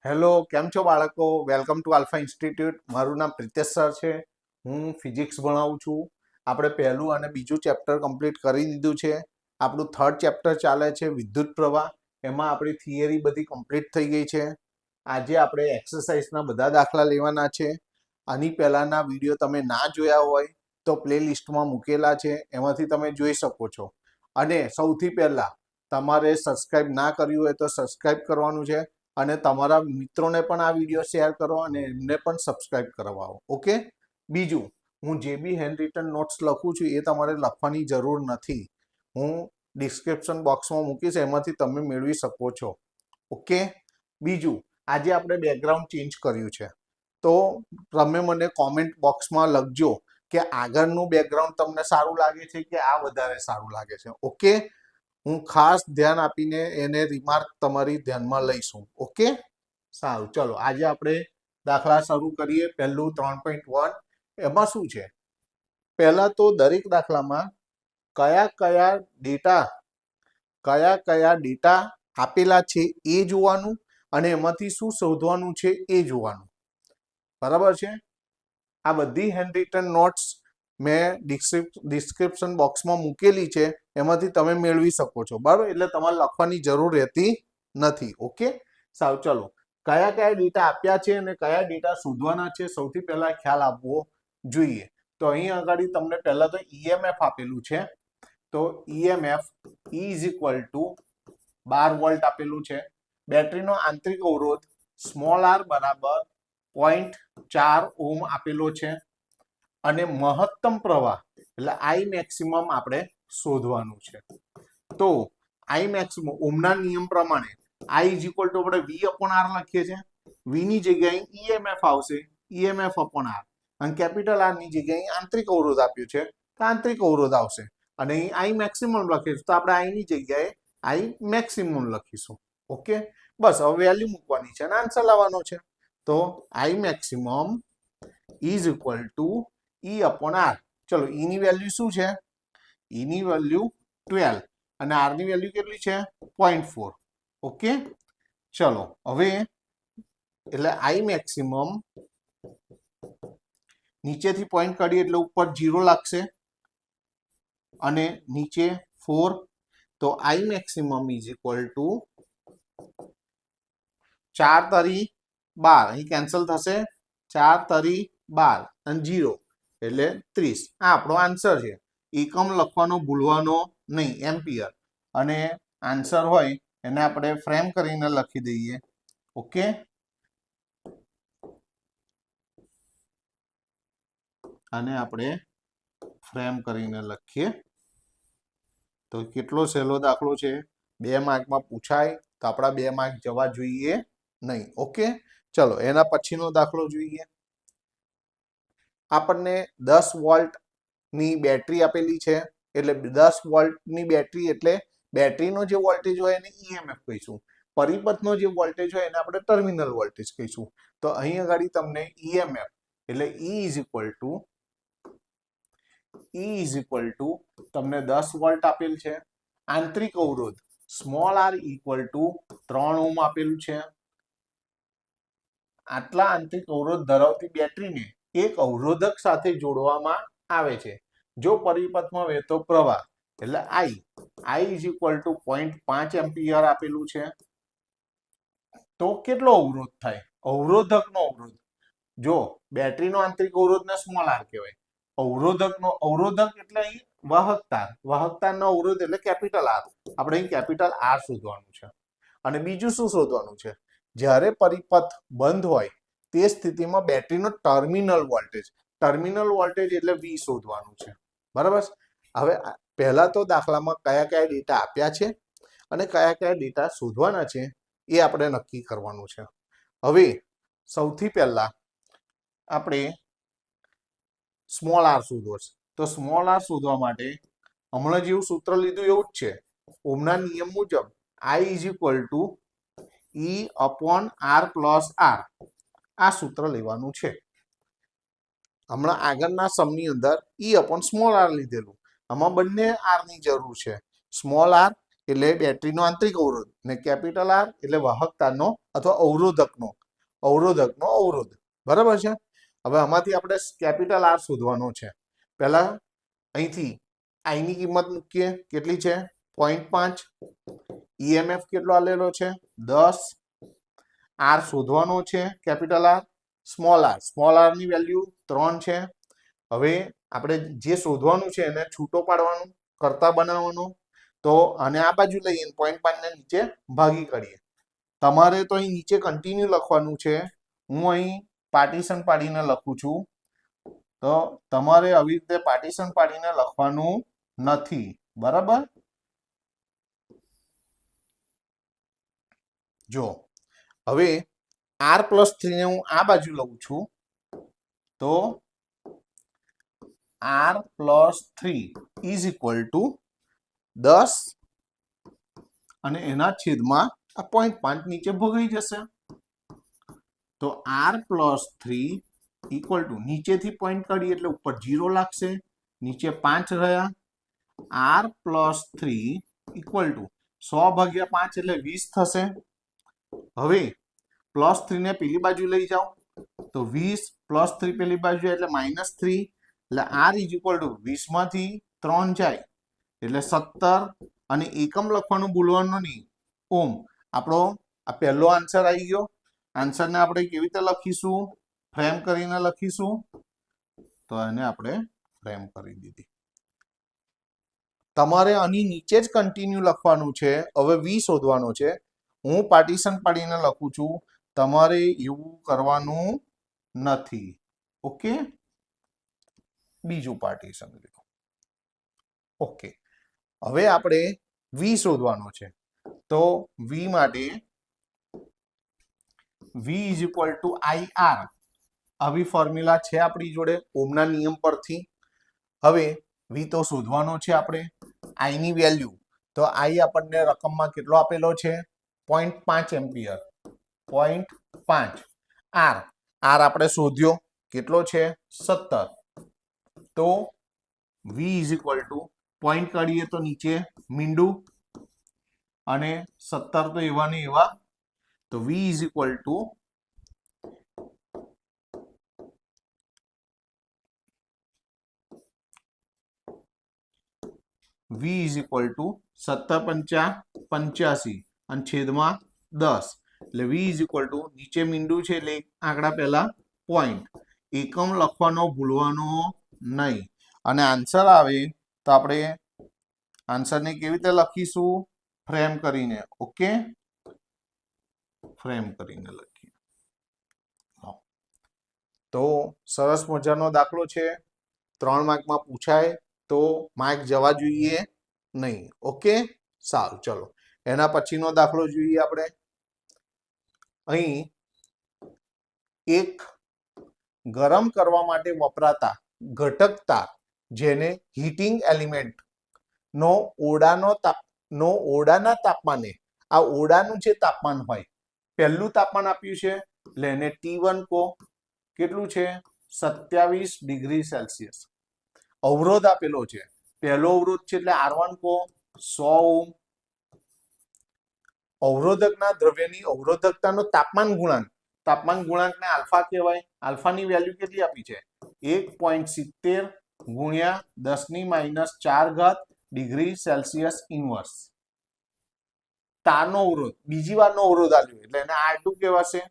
Hello, કેમ છો બાળકો? Welcome to alpha institute. મારું નામ પ્રિતેશ સર છે. હું ફિઝિક્સ ભણાવું છું. આપણે પહેલું અને બીજું ચેપ્ટર કમ્પ્લીટ કરી દીધું છે. આપણું થર્ડ ચેપ્ટર ચાલે છે વિદ્યુત પ્રવાહ. એમાં આપણી થિયરી બધી કમ્પ્લીટ થઈ ગઈ છે. આજે આપણે એક્સરસાઇઝના બધા દાખલા લેવાના છે. આની પહેલાંના વિડીયો તમે ના જોયા હોય તો પ્લેલિસ્ટમાં મૂકેલા છે, એમાંથી તમે જોઈ શકો છો. અને સૌથી પહેલાં તમારે સબસ્ક્રાઈબ ના કર્યું હોય તો સબસ્ક્રાઈબ કરવાનું છે. અને તમારા મિત્રોને પણ આ વિડીયો શેર કરો અને એમને પણ સબસ્ક્રાઇબ કરવાઓ. ઓકે. બીજું, હું જે બી હેન્ડ રિટન નોટ્સ લખું છું એ તમારે લખવાની જરૂર નથી. હું ડિસ્ક્રિપ્શન બોક્સમાં મૂકીશ, એમાંથી તમે મેળવી શકો છો. ઓકે. બીજું, આજે આપણે બેકગ્રાઉન્ડ ચેન્જ કર્યું છે, તો તમે મને કોમેન્ટ બોક્સમાં લખજો કે આગળનું બેકગ્રાઉન્ડ તમને સારું લાગે છે કે આ વધારે સારું લાગે છે. ઓકે. હું ખાસ ધ્યાન આપીને એને રિમાર્ક તમારી ધ્યાનમાં લઈશું. ઓકે, સારું. ચલો આજે આપણે દાખલા શરૂ કરીએ. પહેલું 3.1. એમાં શું છે? પહેલા તો દરેક દાખલામાં કયા કયા ડેટા આપેલા છે એ જોવાનું અને એમાંથી શું શોધવાનું છે એ જોવાનું. બરાબર છે? આ બધી હેન્ડ રિટન નોટ્સ મેં ડિસ્ક્રિપ્શન બોક્સમાં મૂકેલી છે, એમાંથી તમે મેળવી શકો છો. બરાબર, એટલે તમારે લખવાની જરૂર રહેતી નથી. ઓકે, સારું. ચલો, કયા ડેટા આપ્યા છે અને કયા ડેટા શોધવાના છે સૌથી પહેલા ખ્યાલ આપવો જોઈએ. તો અહીં આગળ તમને પહેલા તો ઈએમએફ આપેલું છે. તો EMF is equal two 12 volt આપેલું છે. બેટરીનો આંતરિક અવરોધ સ્મોલ આર બરાબર 0.4 ઓહ્મ આપેલો છે. અને મહત્તમ પ્રવાહ એટલે આઈ મેક્સિમમ આપણે શોધવાનું છે. તો આઈ મેક્સિમમ ઓહ્મના નિયમ પ્રમાણે આઈ ઇઝ ઇક્વલ ટુ આપણે વી અપોન આર લખીએ છીએ. વી ની જગ્યાએ ઈએમએફ આવશે, ઈએમએફ અપોન આર. અને કેપિટલ આર ની જગ્યાએ આંતરિક અવરોધ આપ્યું છે તો આંતરિક અવરોધ આવશે. અને અહીં આઈ મેક્સિમમ લખીશું તો આપણે આઈ ની જગ્યાએ આઈ મેક્સિમમ લખીશું. ઓકે, બસ હવે વેલ્યુ મૂકવાની છે અને આન્સર લાવવાનો છે. તો I maximum is equal to E upon R. ચલો, ઈ ની વેલ્યુ શું છે? ઈ ની વેલ્યુ 12 અને આર ની વેલ્યુ કેટલી છે? 0.4. ઓકે, ચલો હવે એટલે આઈ મેક્સિમમ નીચેથી પોઈન્ટ કાઢીએ એટલે ઉપર 0 લાગશે અને નીચે 4. તો I maximum is equal two 4 તરી 12, અહીં કેન્સલ થશે. 4 તરી 12 અને 0 એટલે 30. આ આપણો આન્સર છે. એકમ લખવાનો ભૂલવાનો નહીં, એમ્પિયર. અને આન્સર હોય એને આપણે ફ્રેમ કરીને લખી દઈએ. ઓકે, અને આપણે ફ્રેમ કરીને લખીએ તો કેટલો સહેલો દાખલો છે. 2 માર્કમાં પૂછાય તો આપણા 2 માર્ક જવા જોઈએ નહીં. ઓકે, ચલો એના પછીનો દાખલો જોઈએ. આપણને 10 વોલ્ટની બેટરી આપેલી છે. એટલે 10 વોલ્ટની બેટરી એટલે બેટરીનો જે વોલ્ટેજ હોય એને ઈએમએફ કહીશું. પરિપથનો જે વોલ્ટેજ હોય એને આપણે ટર્મિનલ વોલ્ટેજ કહીશું. તો અહીં આગળ તમને ઈએમએફ એટલે ઈ ઇઝ ઇક્વલ ટુ તમને 10 વોલ્ટ આપેલ છે. આંતરિક અવરોધ small r equal to 3 ohm આપેલું છે. આટલા આંતરિક અવરોધ ધરાવતી બેટરીને એક અવરોધક સાથે જોડવામાં આવે છે. જો પરિપથમાં વહેતો પ્રવાહ એટલે આઈ ઇઝ ઇક્વલ ટુ 0.5 એમ્પિયર આપેલું છે. તો કેટલો અવરોધ થાય? અવરોધકનો અવરોધ. જો બેટરીનો આંતરિક અવરોધને સ્મોલ આર કહેવાય. અવરોધક એટલે અહીં વાહકતાનો અવરોધ એટલે કેપિટલ આર. આપણે અહીં કેપિટલ આર શોધવાનું છે. અને બીજું શું શોધવાનું છે? જ્યારે પરિપથ બંધ હોય તે સ્થિતિમાં બેટરીનો ટર્મિનલ વોલ્ટેજ એટલે વી શોધવાનું છે. બરાબર. હવે પહેલા તો દાખલામાં કયા ડેટા આપ્યા છે અને કયા ડેટા શોધવાના છે એ આપણે નક્કી કરવાનું છે. હવે સૌથી પહેલા આપણે સ્મોલ આર શોધવો છે. તો સ્મોલ આર શોધવા માટે હમણાં જેવું સૂત્ર લીધું એવું જ છે. ઓહ્મના નિયમ મુજબ I is equal to E upon R plus r. આ સૂત્ર લેવાનું છે. હમણાં આગળના સમની અંદર ઈ અપોન સ્મોલ આર લીધેલું. આમાં બંને આર ની જરૂર છે. સ્મોલ આર એટલે બેટરીનો આંતરિક અવરોધ ને કેપિટલ આર એટલે વાહકતાનો અથવા અવરોધકનો અવરોધ. બરાબર છે. હવે આમાંથી આપણે કેપિટલ આર શોધવાનો છે. પહેલા અહીંથી આઈની કિંમત મૂકીએ. કેટલી છે? 0.5. ઈએમએફ કેટલો આલેલો છે? 10. આર શોધવાનો છે કેપિટલ આર. સ્મોલ આર ની વેલ્યુ 3 છે. હવે આપણે જે શોધવાનું છે એને છૂટો પાડવાનું, કરતા બનાવવાનો. તો અને આ બાજુ લઈએ 0.5 ને નીચે ભાગી કરીએ. તમારે તો અહીં નીચે કન્ટિન્યુ લખવાનું છે. હું અહીં પાર્ટીશન પાડીને લખું છું. તો તમારે આવી રીતે પાર્ટીશન પાડીને લખવાનું નથી. બરાબર? જો હવે R+3 ને હું આ બાજુ લઉં છું. તો R+3 ઇઝ ઇક્વલ ટુ 10 અને એના છેદમાં આ 0.5 નીચે ભગાઈ જશે. તો R+3 ઇક્વલ ટુ નીચેથી પોઈન્ટ કાઢીએ એટલે ઉપર 0 લાગશે, નીચે 5 રહ્યા. R+3 ઇક્વલ ટુ 100 ભાગ્યા 5 એટલે 20 થશે. હવે +3 ને પેલી બાજુ લઈ જાઓ તો 20 +3 પેલી બાજુ એટલે -3 એટલે R ઇઝ ઇક્વલ ટુ 20 માંથી 3 જાય એટલે 17 અને એકમ લખવાનું ભૂલવાનું નહીં. ઓમ. આપણો આ પહેલો આન્સર આવી ગયો. આન્સરને આપણે કેવી રીતે લખીશું? ફ્રેમ કરીને લખીશું. તો એને આપણે ફ્રેમ કરી દીધી. તમારે આની નીચે જ કન્ટિન્યુ લખવાનું છે. હવે V શોધવાનો છે. હું પાર્ટીશન પાડીને લખું છું. તમારે એવું કરવાનું નથી. ઓકે? બીજું પાર્ટીશન લીધું. ઓકે. હવે આપણે V શોધવાનો છે. તો V માટે V is equal two IR. આવી ફોર્મ્યુલા છે આપણી જોડે ઓમના નિયમ પરથી. હવે V તો શોધવાનો છે આપણે. I ની વેલ્યુ તો I આપણને રકમમાં કેટલો આપેલો છે? 0.5 એમ્પિયર. 0.5. R આપણે શોધ્યો કેટલો છે? 17. તો V is equal two point કાઢીએ તો નીચે મીંડું અને 17 તો એવા ને એવા. તો V is equal two V is equal two 17 × 85 અને છેદમાં 10 એટલે V ઇઝ ઇક્વલ ટુ નીચે મીંડું છે એટલે આંકડા પહેલા પોઈન્ટ. એકમ લખવાનો ભૂલવાનો નહીં. અને આન્સર આવે તો આપણે આન્સરને કેવી રીતે લખીશું? ફ્રેમ કરીને. ઓકે? ફ્રેમ કરીને લખીએ. તો સરસ મજાનો દાખલો છે. 3 માર્કમાં પૂછાય તો માર્ક જવા જોઈએ નહીં. ઓકે? સારું, ચલો એના પછીનો દાખલો જોઈએ આપણે. અહીં એક ગરમ કરવા માટે વપરાતા ઘટક તાર જેને હીટિંગ એલિમેન્ટ નો ઓરડાના તાપમાને, આ ઓરડાનું જે તાપમાન હોય, પહેલું તાપમાન આપ્યું છે એટલે એને T1 કહો. કેટલું છે? 27 ડિગ્રી સેલ્સિયસ. અવરોધ આપેલો છે. પહેલો અવરોધ છે એટલે R1 કહો 100 ઓહ્મ. અવરોધકના દ્રવ્યની અવરોધકતાનો તાપમાન ગુણાંકને આલ્ફા કહેવાય. આલ્ફાની વેલ્યુ કેટલી આપી છે? 1.70 ગુણ્યા 10⁻⁴ ડિગ્રી સેલ્સિયસ ઇન્વર્સ. તારનો અવરોધ બીજી વારનો અવરોધ આપ્યો એટલે એને R2 કહેવાશે.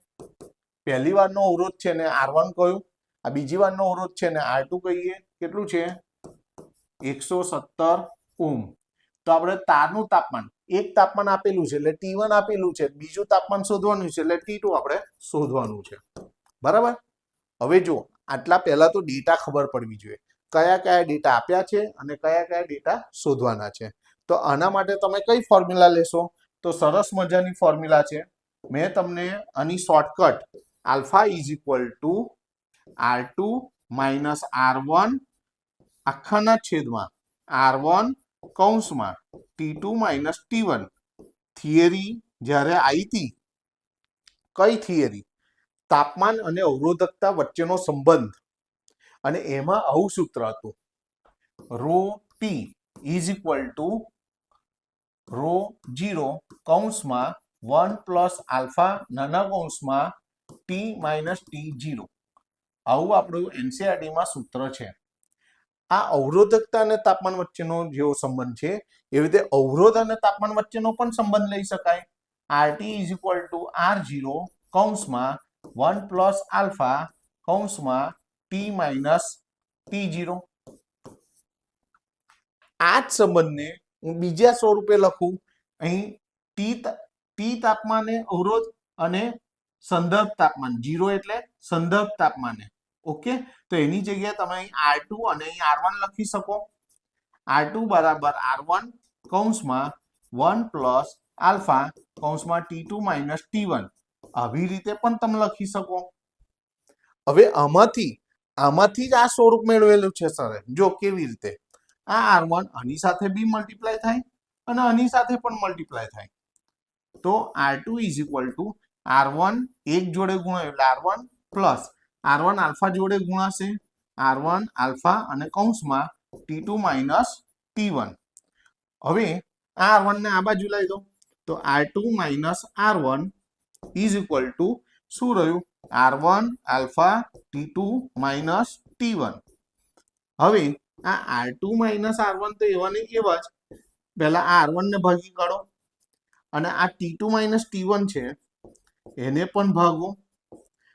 પહેલી વારનો અવરોધ છે ને R1 કહ્યું. આ બીજી વારનો અવરોધ છે ને R2 કહીએ. કેટલું છે? 117 ઓહ્મ. તો આપણે તારનું તાપમાન, એક તાપમાન આપેલું છે એટલે T1 આપેલું છે, બીજું તાપમાન શોધવાનું છે એટલે T2 આપણે શોધવાનું છે. બરાબર? હવે જો આટલા પહેલા તો ડેટા ખબર પડવી જોઈએ. કયા કયા ડેટા આપ્યા છે અને કયા કયા ડેટા શોધવાના છે. તો આના માટે તમે કઈ ફોર્મ્યુલા લેશો? તો સરસ મજાની ફોર્મ્યુલા છે. મેં તમને આની shortcut alpha is equal two R2 - R1 આખાના છેદમાં R1 કૌંસમાં T2 - T1. થિયરી જ્યારે આવી હતી, કઈ થિયરી? તાપમાન અને અવરોધકતા વચ્ચેનો સંબંધ. અને એમાં આવું સૂત્ર હતું, ρT is equal to row 0 કૌંસમાં 1 પ્લસ આલ્ફા નાના કૌંસમાં ટી માઇનસ ટી 0. આવું આપણું એનસીઆરટીમાં સૂત્ર છે. આ અવરોધકતા અને તાપમાન વચ્ચેનો જેવો સંબંધ છે એવી રીતે અવરોધ અને તાપમાન વચ્ચેનો પણ સંબંધ લઈ શકાય. RT is equal two R0 કૌંસમાં 1 પ્લસ આલ્ફા કૌંસમાં ટી માઇનસ T0. આ જ સંબંધને હું બીજા સ્વરૂપે લખું. અહીં ટી તાપમાને અવરોધ અને સંદર્ભ તાપમાન 0 એટલે સંદર્ભ તાપમાને. ઓકે, તો એની જગ્યાએ તમે અહીં R2 અને અહીં R1 લખી શકો. R2 બરાબર R1 કૌંસમાં 1 પ્લસ આલ્ફા કૌંસમાં T2 માઇનસ T1. આવી રીતે પણ તમે લખી શકો. હવે આમાંથી જ આ સ્વરૂપ મેળવેલું છે સર. જો કેવી રીતે, આ R1 આની સાથે બી મલ્ટીપ્લાય થાય અને આની સાથે પણ મલ્ટીપ્લાય થાય. તો R2 is equal two R1 એક જોડે ગુણાય એટલે R1 પ્લસ R1 આલ્ફા જોડે ગુણાશે R1 આલ્ફા અને કૌંસમાં T2 માઇનસ T1. હવે આ R1 ને આ બાજુ લઈ દો તો R2 minus R1 is equal two શું રહ્યું? R1 alpha T2 minus T1. હવે આ R2 માઇનસ R1 તો એવા ને એવા જ. પહેલા આ R1 ને ભાગી કાઢો અને આ T2 માઇનસ T1 છે એને પણ ભાગો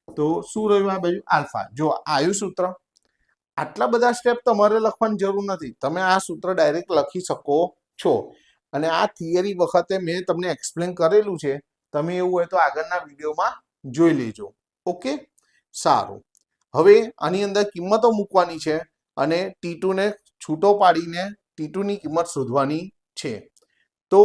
તો શું રહ્યું? આ બાજુ આલ્ફા. જો આવ્યું સૂત્ર. આટલા બધા સ્ટેપ તમારે લખવાની જરૂર નથી, તમે આ સૂત્ર ડાયરેક્ટ લખી શકો છો. અને આ થિયરી વખતે મેં તમને એક્સપ્લેન કરેલું છે, તમે એવું હોય તો આગળના વિડીયોમાં જોઈ લેજો. ઓકે, સારું. હવે આની અંદર કિંમતો મૂકવાની છે અને T2 ને છૂટો પાડીને T2 ની કિંમત શોધવાની છે. તો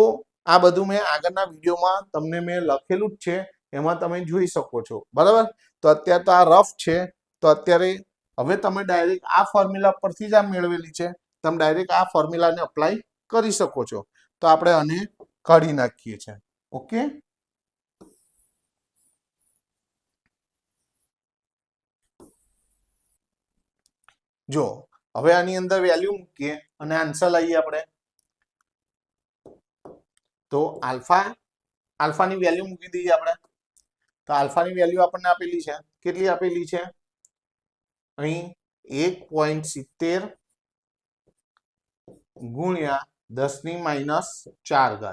આ બધું મેં આગળના વિડીયોમાં તમને મેં લખેલું જ છે, એમાં તમે જોઈ શકો છો. બરાબર, તો અત્યારે તો આ રફ છે. તો અત્યારે હવે તમે ડાયરેક્ટ આ ફોર્મ્યુલા પરથી જ આ મેળવેલી છે, તમે ડાયરેક્ટ આ ફોર્મ્યુલાને અપ્લાય કરી શકો છો. તો આપણે આને કાઢી નાખીએ છીએ. ઓકે, જો હવે આની અંદર વેલ્યુ મૂકીએ અને આન્સર લઈએ આપણે. તો આલ્ફાની વેલ્યુ મૂકી દઈએ આપણે. તો આલ્ફાની વેલ્યુ આપણને આપેલી છે. કેટલી આપેલી છે? અહીં 1.70 ગુણ્યા 10⁻⁴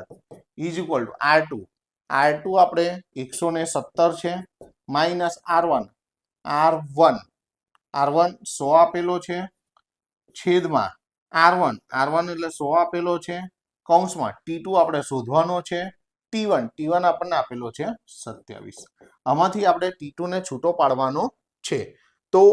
ઇઝ ઇક્વલ ટુ R2 આપણે 117 છે માઇનસ R1 100 આપેલો છે છેદમાં R1 એટલે 100 આપેલો છે કૌંસમાં T2 આપણે શોધવાનો છે T1 આપણને આપેલો છે 27. આમાંથી આપણે T2 ને છૂટો પાડવાનો છે. તો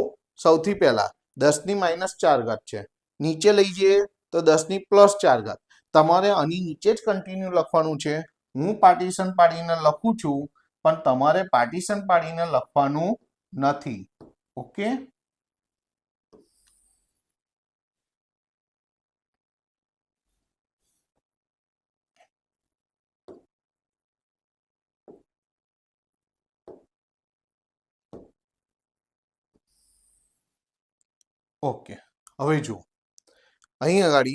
સૌથી પહેલા 10⁻⁴ છે, નીચે લઈ જઈએ તો 10⁻+4. તમારે આની નીચે જ કન્ટિન્યુ લખવાનું છે. હું પાર્ટીશન પાડીને લખું છું, પણ તમારે પાર્ટીશન પાડીને લખવાનું નથી. Okay, okay. હવે જુઓ અહીં આગળ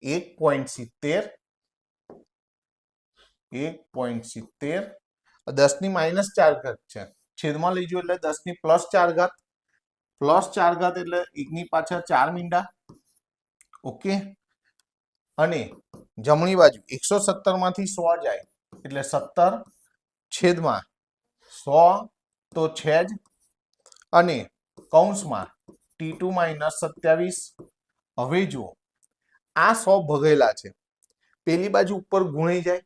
1.70 10⁻⁴ છે, છેદમાં લઈ જો એટલે 10⁻+4 +4 એટલે 1 પાછળ 4 મીંડા. ઓકે, અને જમણી બાજુ 117 માંથી 100 જાય એટલે 17 છેદમાં 100 તો છે જ, અને કૌંસમાં T2 માઇનસ 27. હવે જુઓ આ 100 ભગેલા છે, પેલી બાજુ ઉપર ગુણાઈ જાય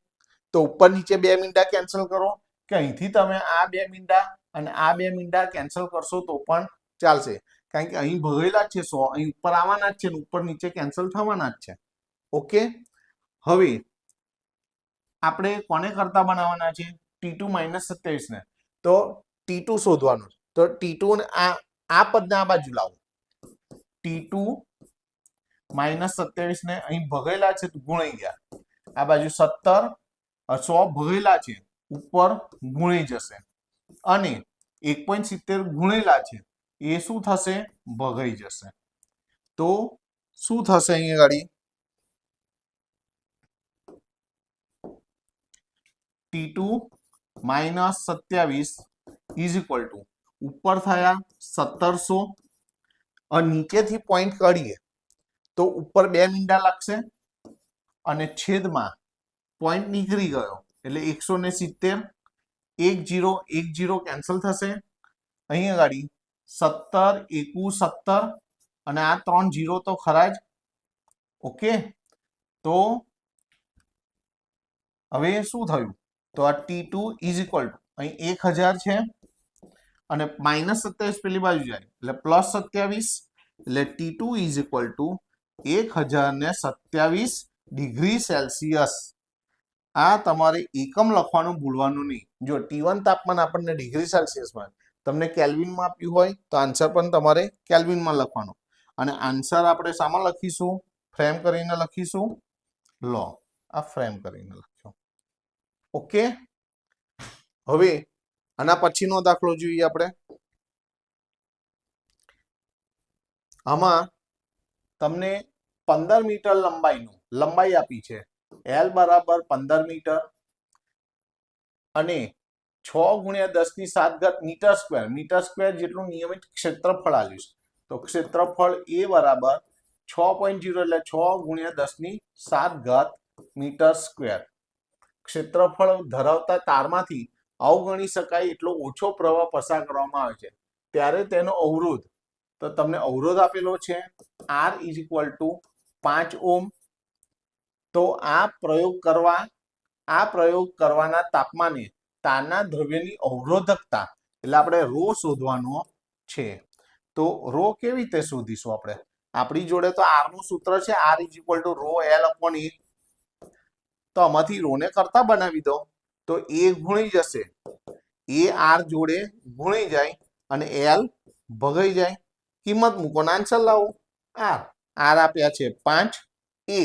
તો ઉપર નીચે 2 મીંડા કેન્સલ કરો કે અહીંથી તમે આ 2 મીંડા અને આ 2 મીંડા કેન્સલ કરશો તો પણ ચાલશે, કારણ કે અહીં ભગેલા છે 100, અહીં ઉપર આવવાના જ છે ને ઉપર નીચે કેન્સલ થવાના જ છે. ઓકે, હવે આપણે કોને કરતા બનાવવાના છે? T2 માઇનસ 27 ને. તો T2 શોધવાનું. તો T2 ને આ પદને આ બાજુ લાવો. T2 માઇનસ 27 ને અહીં ભગેલા છે તો ગુણાઈ ગયા. આ બાજુ 17 100 ભગેલા છે ઉપર ગુણાઈ જશે, અને 1.70 ગુણેલા છે એ શું થશે? ભગાઈ જશે. તો શું થશે? અહીં આગળ T2 minus 27 is equal two ઉપર થયા 1700 અને નીચેથી પોઈન્ટ કાઢીએ તો ઉપર 2 મીંડા લાગશે અને છેદમાં પોઈન્ટ નીકળી ગયો એટલે 170 10 કેન્સલ થશે અહીંયા ગાડી 17 એકુ 17 અને આ 3 0 તો ખરા જ ઓકે તો હવે શું થયું તો આ T2 ઇઝ ઇક્વલ ટુ અહીં 1000 છે અને માઇનસ 27 પેલી બાજુ જાય એટલે પ્લસ 27 એટલે T2 is equal two 1027 degree Celsius આ તમારે એકમ લખવાનું ભૂલવાનું નહીં જો T1 તાપમાન આપણને ડિગ્રી સેલ્સિયસમાં તમને કેલ્વિનમાં આપ્યું હોય તો આન્સર પણ તમારે કેલ્વિનમાં લખવાનો અને આન્સર આપણે શામાં લખીશું ફ્રેમ કરીને લખીશું લો આ ફ્રેમ કરીને લખ્યો ઓકે હવે આના પછીનો દાખલો જોઈએ આપણે આમાં તમને 15 મીટર લંબાઈ આપી છે L બરાબર 15 મીટર અને 6 ગુણ્યા 10 ની 7 ઘાત મીટર સ્ક્વેર જેટલું નિયમિત ક્ષેત્રફળ આપ્યું છે તો ક્ષેત્રફળ A બરાબર 6.0 એટલે 6 ગુણ્યા 10 ની 7 ઘાત મીટર સ્ક્વેર ક્ષેત્રફળ ધરાવતા તારમાંથી અવગણી શકાય એટલો ઓછો પ્રવાહ પસાર કરવામાં આવે છે ત્યારે તેનો અવરોધ તો તમને અવરોધ આપેલો છે R is equal two 5 ohm તો આ પ્રયોગ કરવાના તાપમાને તારના દ્રવ્યની અવરોધકતા એટલે આપણે રો શોધવાનો છે તો રો કેવી રીતે શોધીશું આપણે આપણી જોડે તો R નું સૂત્ર છે R is equal to rho L upon E તો આમાંથી રો ને કરતા બનાવી દો તો A ગુણી જશે A R જોડે ગુણી જાય અને L ભગાઈ જાય કિંમત મૂકો ને આન્સર લાવો R આપ્યા છે 5 A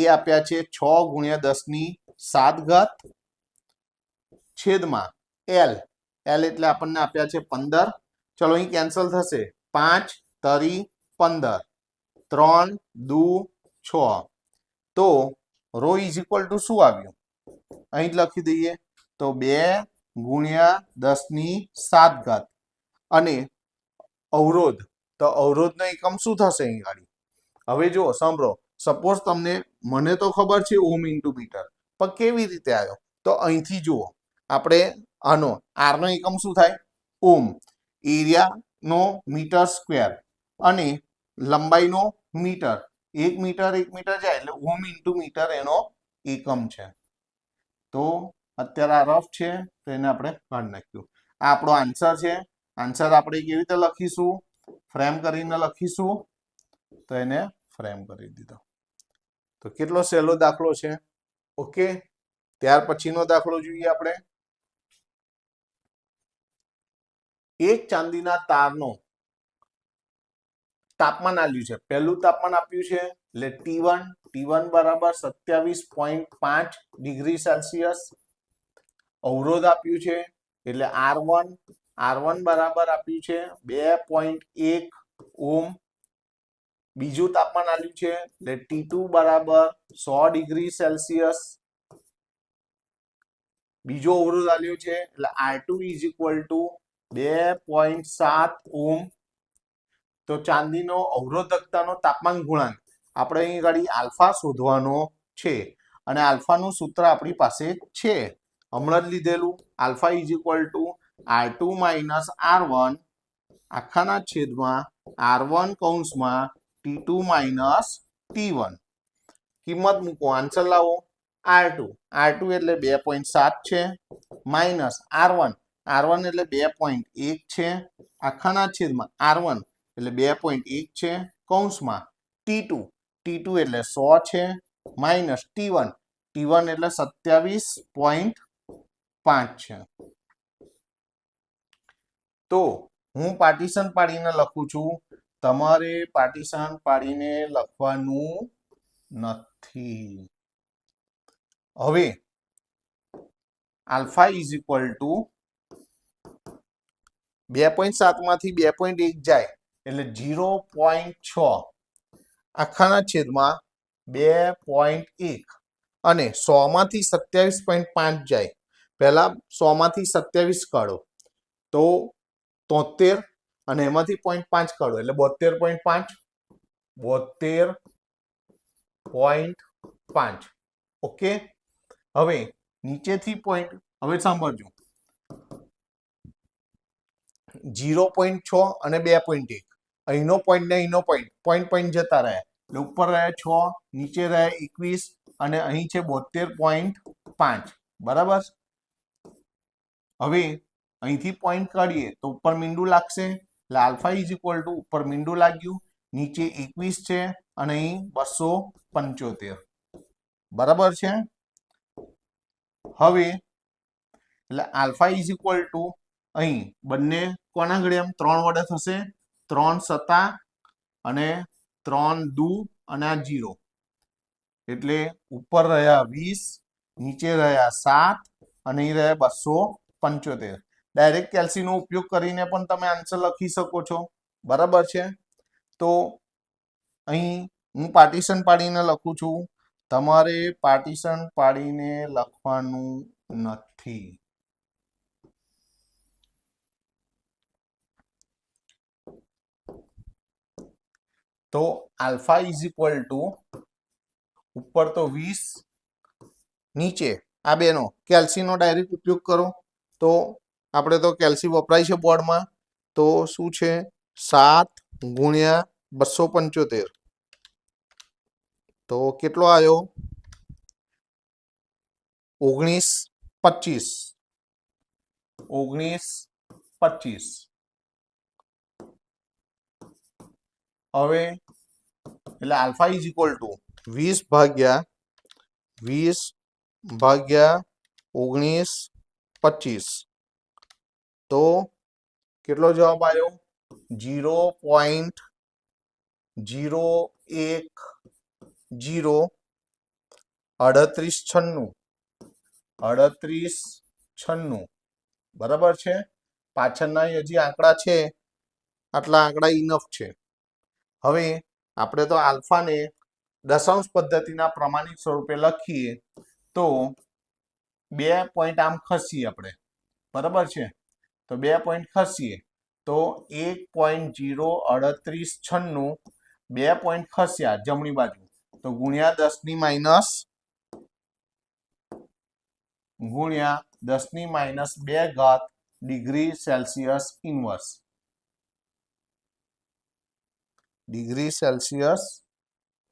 આપ્યા છે 6 ગુણ્યા 10 ની 7 ઘાત છેદમાં L એટલે આપણને આપ્યા છે 15 ચલો અહીં કેન્સલ થશે 5 તરી 15 3 દુ 6 તો રો ઇઝ ઇક્વલ ટુ શું આવ્યું અહીં જ લખી દઈએ તો 2 ગુણ્યા 10 ની 7 ઘાત અને અવરોધ તો અવરોધનો એકમ શું થશે અહીં ગાડી હવે જો સાંભળો સપોઝ તમને મને તો ખબર છે ઓહમ ઇન્ટુ મીટર પણ કેવી રીતે આવ્યો તો અહીંથી જુઓ આપણે આનો R નો એકમ શું થાય ઓહમ એરિયાનો મીટર સ્ક્વેર અને લંબાઈનો મીટર 1 મીટર જાય એટલે ઓહમ ઇન્ટુ મીટર એનો એકમ છે તો અત્યારે આ રફ છે તો એને આપણે કાઢી નાખ્યું આ આપણો આન્સર છે આન્સર આપણે કેવી રીતે લખીશું ફ્રેમ કરીને લખીશું તો એને ફ્રેમ કરી દીધો તો કેટલો સહેલો દાખલો છે ઓકે ત્યાર પછીનો દાખલો જોઈએ આપણે એક ચાંદીના તારનો તાપમાન આપ્યું છે પહેલું તાપમાન આપ્યું છે એટલે T1 બરાબર 27.5 ડિગ્રી સેલ્સિયસ અવરોધ આપ્યું છે એટલે R1 બરાબર આપ્યું છે 2.1 ઓહમ બીજું તાપમાન આપ્યું છે એટલે T2 બરાબર 100 ડિગ્રી સેલ્સિયસ બીજો અવરોધ આપ્યો છે એટલે R2 is equal two 2.7 ohm તો ચાંદીનો અવરોધકતાનો તાપમાન ગુણાંક આપણે અહીં ગાડી આલ્ફા શોધવાનો છે અને આલ્ફાનું સૂત્ર આપણી પાસે છે હમણાં જ લીધેલું alpha is equal two R2 minus R1 આખાના છેદમાં R1 કૌંસમાં T2 માઇનસ T1 કિંમત મૂકો આન્સર લાવો R2 એટલે 2.7 છે માઇનસ R1 એટલે 2.1 છે આખાના છેદમાં R1 એટલે 2.1 છે કૌંસમાં T2 એટલે 100 છે માઇનસ T1 એટલે 27.5 છે તો હું પાર્ટીશન પાડીને લખું છું તમારે પાર્ટીશન પાડીને લખવાનું નથી હવે આલ્ફા ઇઝ ઇક્વલ ટુ 2.7 માંથી 2.1 જાય એટલે 0.6 આખાના છેદમાં 2.1 અને 100 માંથી 27.5 જાય પહેલા 100 માંથી 27 કાઢો તો 73 અને એમાંથી 0.5 કાઢો એટલે 72.5 72.5 ઓકે હવે નીચેથી પોઈન્ટ હવે સાંભળજો 0.6 અને 2.1 અહીંનો પોઈન્ટ ને અહીંનો પોઈન્ટ જતા રહ્યા એટલે ઉપર રહ્યા 6 નીચે રહ્યા 21 અને અહીં છે 72.5 બરાબર હવે અહીંથી પોઈન્ટ કાઢીએ તો ઉપર મીંડું લાગશે એટલે આલ્ફા ઇઝ ઇક્વલ ટુ ઉપર મીંડું લાગ્યું નીચે 21 છે અને અહીં 275 બરાબર છે હવે એટલે આલ્ફા ઇઝ ઇક્વલ ટુ અહીં બંને કોના ઘડે એમ 3 વડે થશે 3 સતા અને 3 દુ અને આ 0 એટલે ઉપર રહ્યા 20 નીચે રહ્યા 7 અને અહીં રહ્યા 275 ડાયરેક્ટ કેલ્સીનો ઉપયોગ કરીને પણ તમે આન્સર લખી શકો છો બરાબર છે તો અહીં હું પાર્ટીશન પાડીને લખું છું તમારે પાર્ટીશન પાડીને લખવાનું નથી તો આલ્ફા ઇઝ ઇક્વલ ટુ ઉપર તો 20 નીચે આ બેનો કેલ્સીનો ડાયરેક્ટ ઉપયોગ કરો તો આપણે તો કેલ્સી વપરાય છે બોર્ડમાં તો શું છે 7 ગુણ્યા 275 તો કેટલો આવ્યો 19 25 હવે એટલે આલ્ફા ઇઝ ઇક્વલ ટુ 20 ભાગ્યા 19 25 તો કેટલો જવાબ આવ્યો 0.010 3896 બરાબર છે પાછળના હજી આંકડા છે આટલા આંકડા ઇનફ છે હવે આપણે તો આલ્ફાને દશાંશ પદ્ધતિના પ્રમાણિત સ્વરૂપે લખીએ તો 2 પોઈન્ટ આમ ખસીએ આપણે બરાબર છે તો 2 પોઈન્ટ ખસીએ તો 1.03896 2 પોઈન્ટ ખસ્યા જમણી બાજુ તો ગુણ્યા 10 - 2 ઘાત degree Celsius inverse degree Celsius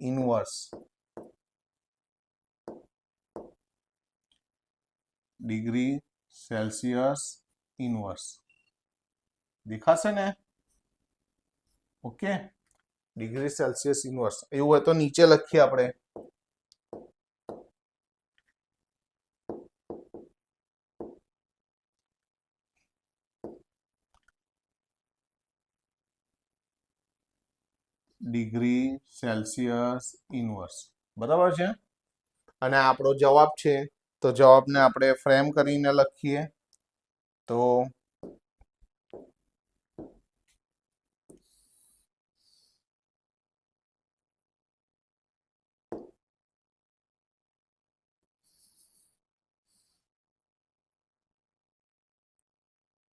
inverse degree Celsius inverse દેખાશે ને ઓકે ડિગ્રી સેલ્સિયસ ઇનવર્સ એવું હોય તો નીચે લખીએ આપણે ડિગ્રી સેલ્સિયસ ઇનવર્સ બરાબર છે અને આપણો જવાબ છે તો જવાબને આપણે ફ્રેમ કરીને લખીએ તો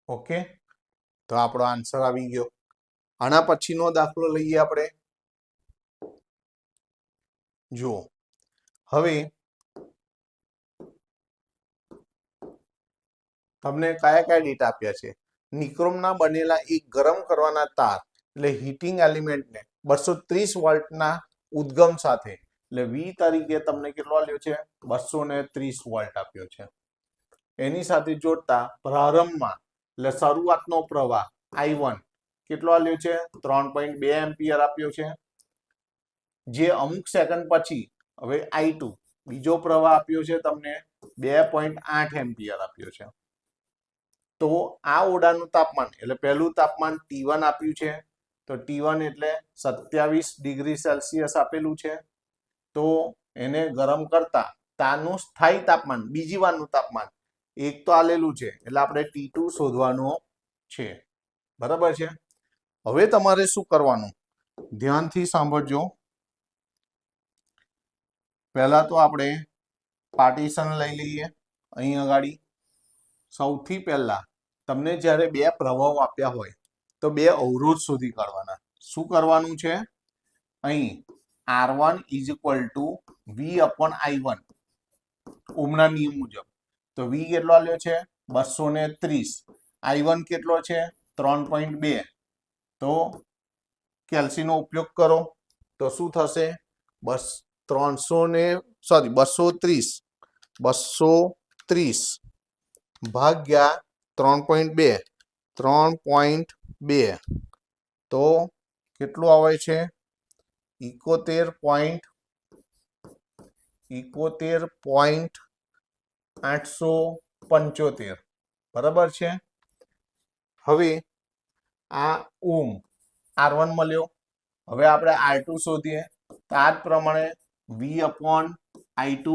ઓકે તો આપણો આન્સર આવી ગયો આના પછીનો દાખલો લઈએ આપણે જુઓ હવે તમને કયા કયા ડેટા આપ્યા છે નિક્રોમના બનેલા એક ગરમ કરવાના તાર એટલે હીટિંગ એલિમેન્ટને 230 વોલ્ટના ઉદ્ગમ સાથે એટલે V તરીકે તમને કેટલો આપ્યો છે 230 વોલ્ટ આપ્યો છે એની સાથે જોડતા પ્રારંભમાં એટલે શરૂઆતનો પ્રવાહ I1 કેટલો આપ્યો છે 3.2 એમ્પિયર આપ્યો છે જે અમુક સેકન્ડ પછી હવે I2 બીજો પ્રવાહ આપ્યો છે તમને 2.8 એમ્પિયર આપ્યો છે તો આ ઓરડાનું તાપમાન એટલે પહેલું તાપમાન T1 આપ્યું છે તો T1 એટલે 27 ડિગ્રી સેલ્સિયસ આપેલું છે તો એને ગરમ કરતા તારનું સ્થાયી તાપમાન બીજી વારનું તાપમાન એક તો આલેલું છે એટલે આપણે T2 શોધવાનો છે બરાબર છે હવે તમારે શું કરવાનું ધ્યાનથી સાંભળજો પહેલા તો આપણે પાર્ટીશન લઈ લઈએ અહીં આગળ સૌથી પહેલા તમને જ્યારે બે પ્રવાહો આપ્યા હોય તો બે અવરોધ શોધી કાઢવાના. શું કરવાનું છે? અહીં R1 is equal two V/I1 ઓહમના નિયમ મુજબ. તો V કેટલો આલ્યો છે? 230. I1 કેટલો છે? 3.2. તો કેલ્સીનો ઉપયોગ કરો તો શું થશે? 230 ભાગ્યા 3.2 3.2 તો કેટલું આવે છે? 71.875. બરાબર છે. હવે આ ઓમ R1 મળ્યો. હવે આપણે R2 શોધીએ. તો આ જ પ્રમાણે V/I2.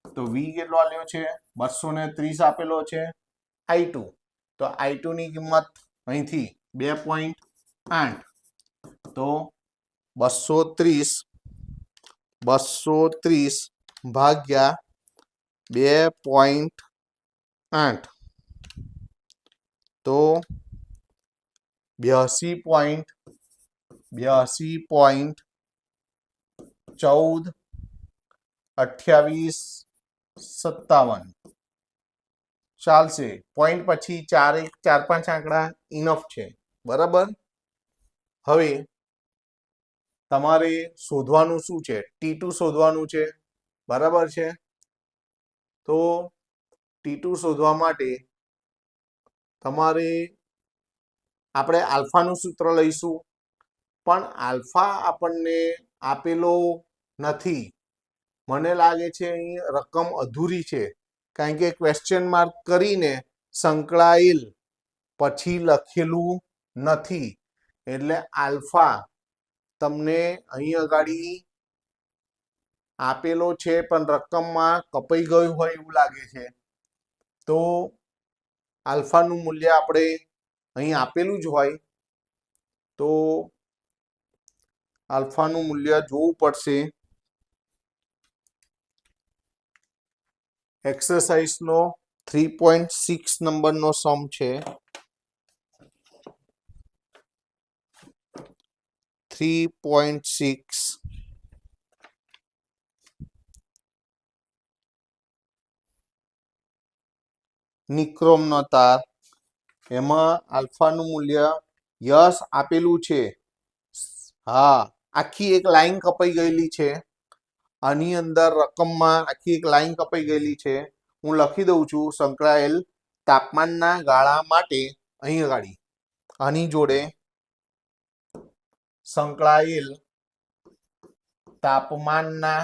તો V કેટલો આલ્યો છે? 230 આપેલો છે. I2 તો I2 ની કિંમત અહીંથી 2.8 તો 230 ભાગ્યા 2.8 તો 82.142857 ચાલશે. પોઈન્ટ પછી 4-5 આંકડા ઇનફ છે. બરાબર. હવે તમારે શોધવાનું શું છે? T2 શોધવાનું છે. બરાબર છે. તો T2 શોધવા માટે તમારે આપણે આલ્ફાનું સૂત્ર લઈશું, પણ આલ્ફા આપણને આપેલો નથી. મને લાગે છે અહીં રકમ અધૂરી છે, કારણ કે ક્વેશ્ચન માર્ક કરીને સંકળાયેલ પછી લખેલું નથી. એટલે આલ્ફા તમને અહીં અગાડી આપેલો છે પણ રકમમાં કપાઈ ગયું હોય એવું લાગે છે. તો આલ્ફાનું મૂલ્ય આપણે અહીં આપેલું જ હોય તો આલ્ફાનું મૂલ્ય જોવું પડશે. એક્સરસાઇઝનો 3.6 નંબરનો સમ છે. 3.6 નિક્રોમનો તાર. એમાં આલ્ફાનું મૂલ્ય યસ આપેલું છે. હા, આખી એક લાઈન કપાઈ ગયેલી છે. આની અંદર રકમમાં આખી એક લાઈન કપાઈ ગયેલી છે. હું લખી દઉં છું. સંકળાયેલ તાપમાનના ગાળા માટે અહીં ગાડી આની જોડે સંકળાયેલ તાપમાનના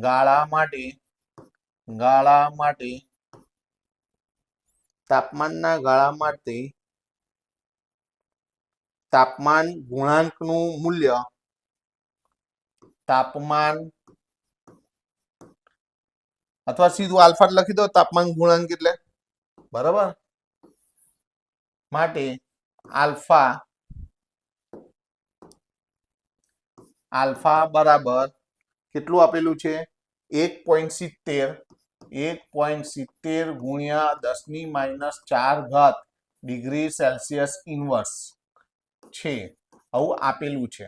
ગાળા માટે તાપમાન ગુણાંકનું મૂલ્ય તાપમાન અથવા સીધું આલ્ફા લખી દો. તાપમાન ગુણાંક એટલે બરાબર. માટે આલ્ફા બરાબર કેટલું આપેલું છે? 1.70 ગુણ્યા 10⁻⁴ ડિગ્રી સેલ્સિયસ ઇન્વર્સ છે. આવું આપેલું છે.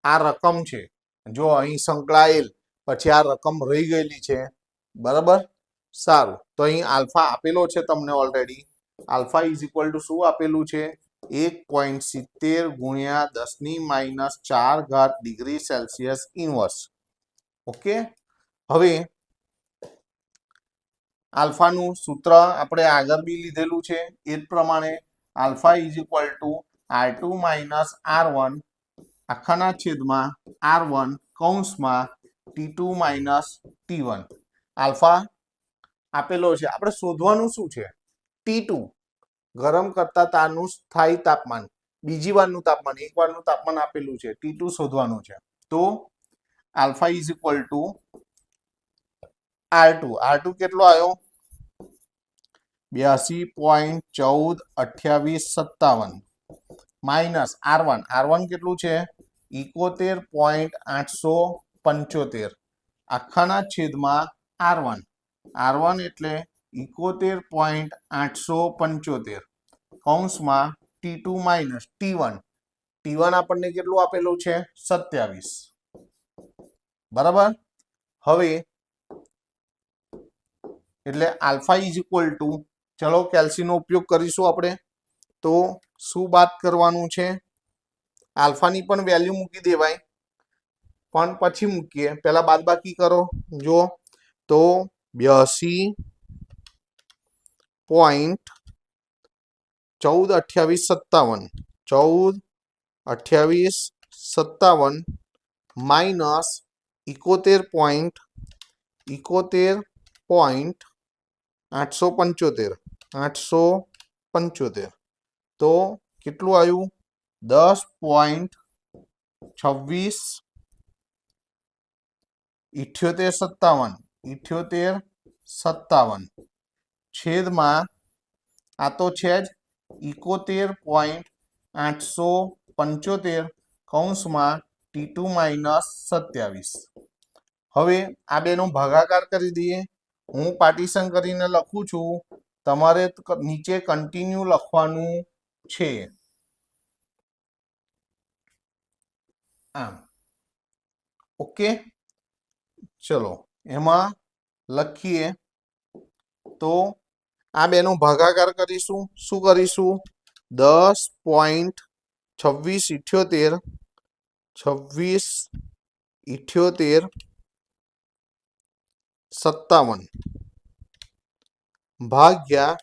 આ રકમ છે. જો અહીં સંકળાયેલ પછી આ રકમ રહી ગયેલી છે. બરાબર. સારું. તો અહીં આલ્ફા આપેલો છે તમને already. Alpha is equal two શું આપેલું છે? 1.70 ગુણ્યા 10⁻⁴ ડિગ્રી સેલ્સિયસ ઇન્વર્સ. ઓકે. હવે આલ્ફાનું સૂત્ર આપણે આગળ બી લીધેલું છે. એ જ પ્રમાણે alpha is equal two R2 - R1 આખાના છેદમાં R1 કૌંસમાં T2 - T1. આલ્ફા આપેલો છે. આપણે શોધવાનું શું છે? T2 ગરમ કરતા તારનું સ્થાયી તાપમાન. બીજી વારનું તાપમાન, એક વારનું તાપમાન આપેલું છે. T2 શોધવાનું છે. તો alpha is equal two R2 કેટલો આવ્યો? 82.142857 માઇનસ R1 કેટલું છે? 71.875 આખાના છેદમાં R1 R1 એટલે 71.875 કૌંસમાં T2 માઇનસ T1 આપણને કેટલું આપેલું છે 27 બરાબર હવે એટલે આલ્ફા ઇઝ ઇક્વલ ટુ ચલો કેલ્સીનો ઉપયોગ કરીશું આપણે તો શું બાદ કરવાનું છે આલ્ફાની પણ વેલ્યુ મૂકી દેવાય પણ પછી મૂકીએ પહેલા બાદબાકી કરો જો તો 82.142857 માઇનસ 71.875 તો કેટલું આવ્યું 10.26 છેદમાં આ તો છે જ 71.875 કૌંસમાં T2 માઇનસ 27 હવે આ બેનો ભાગાકાર કરી દઈએ હું પાર્ટીશન કરીને લખું છું તમારે નીચે કન્ટિન્યુ લખવાનું છે આમ ઓકે ચલો એમાં લખીએ તો આ બેનો ભાગાકાર કરીશું શું કરીશું 10.2678 57 ભાગ્યા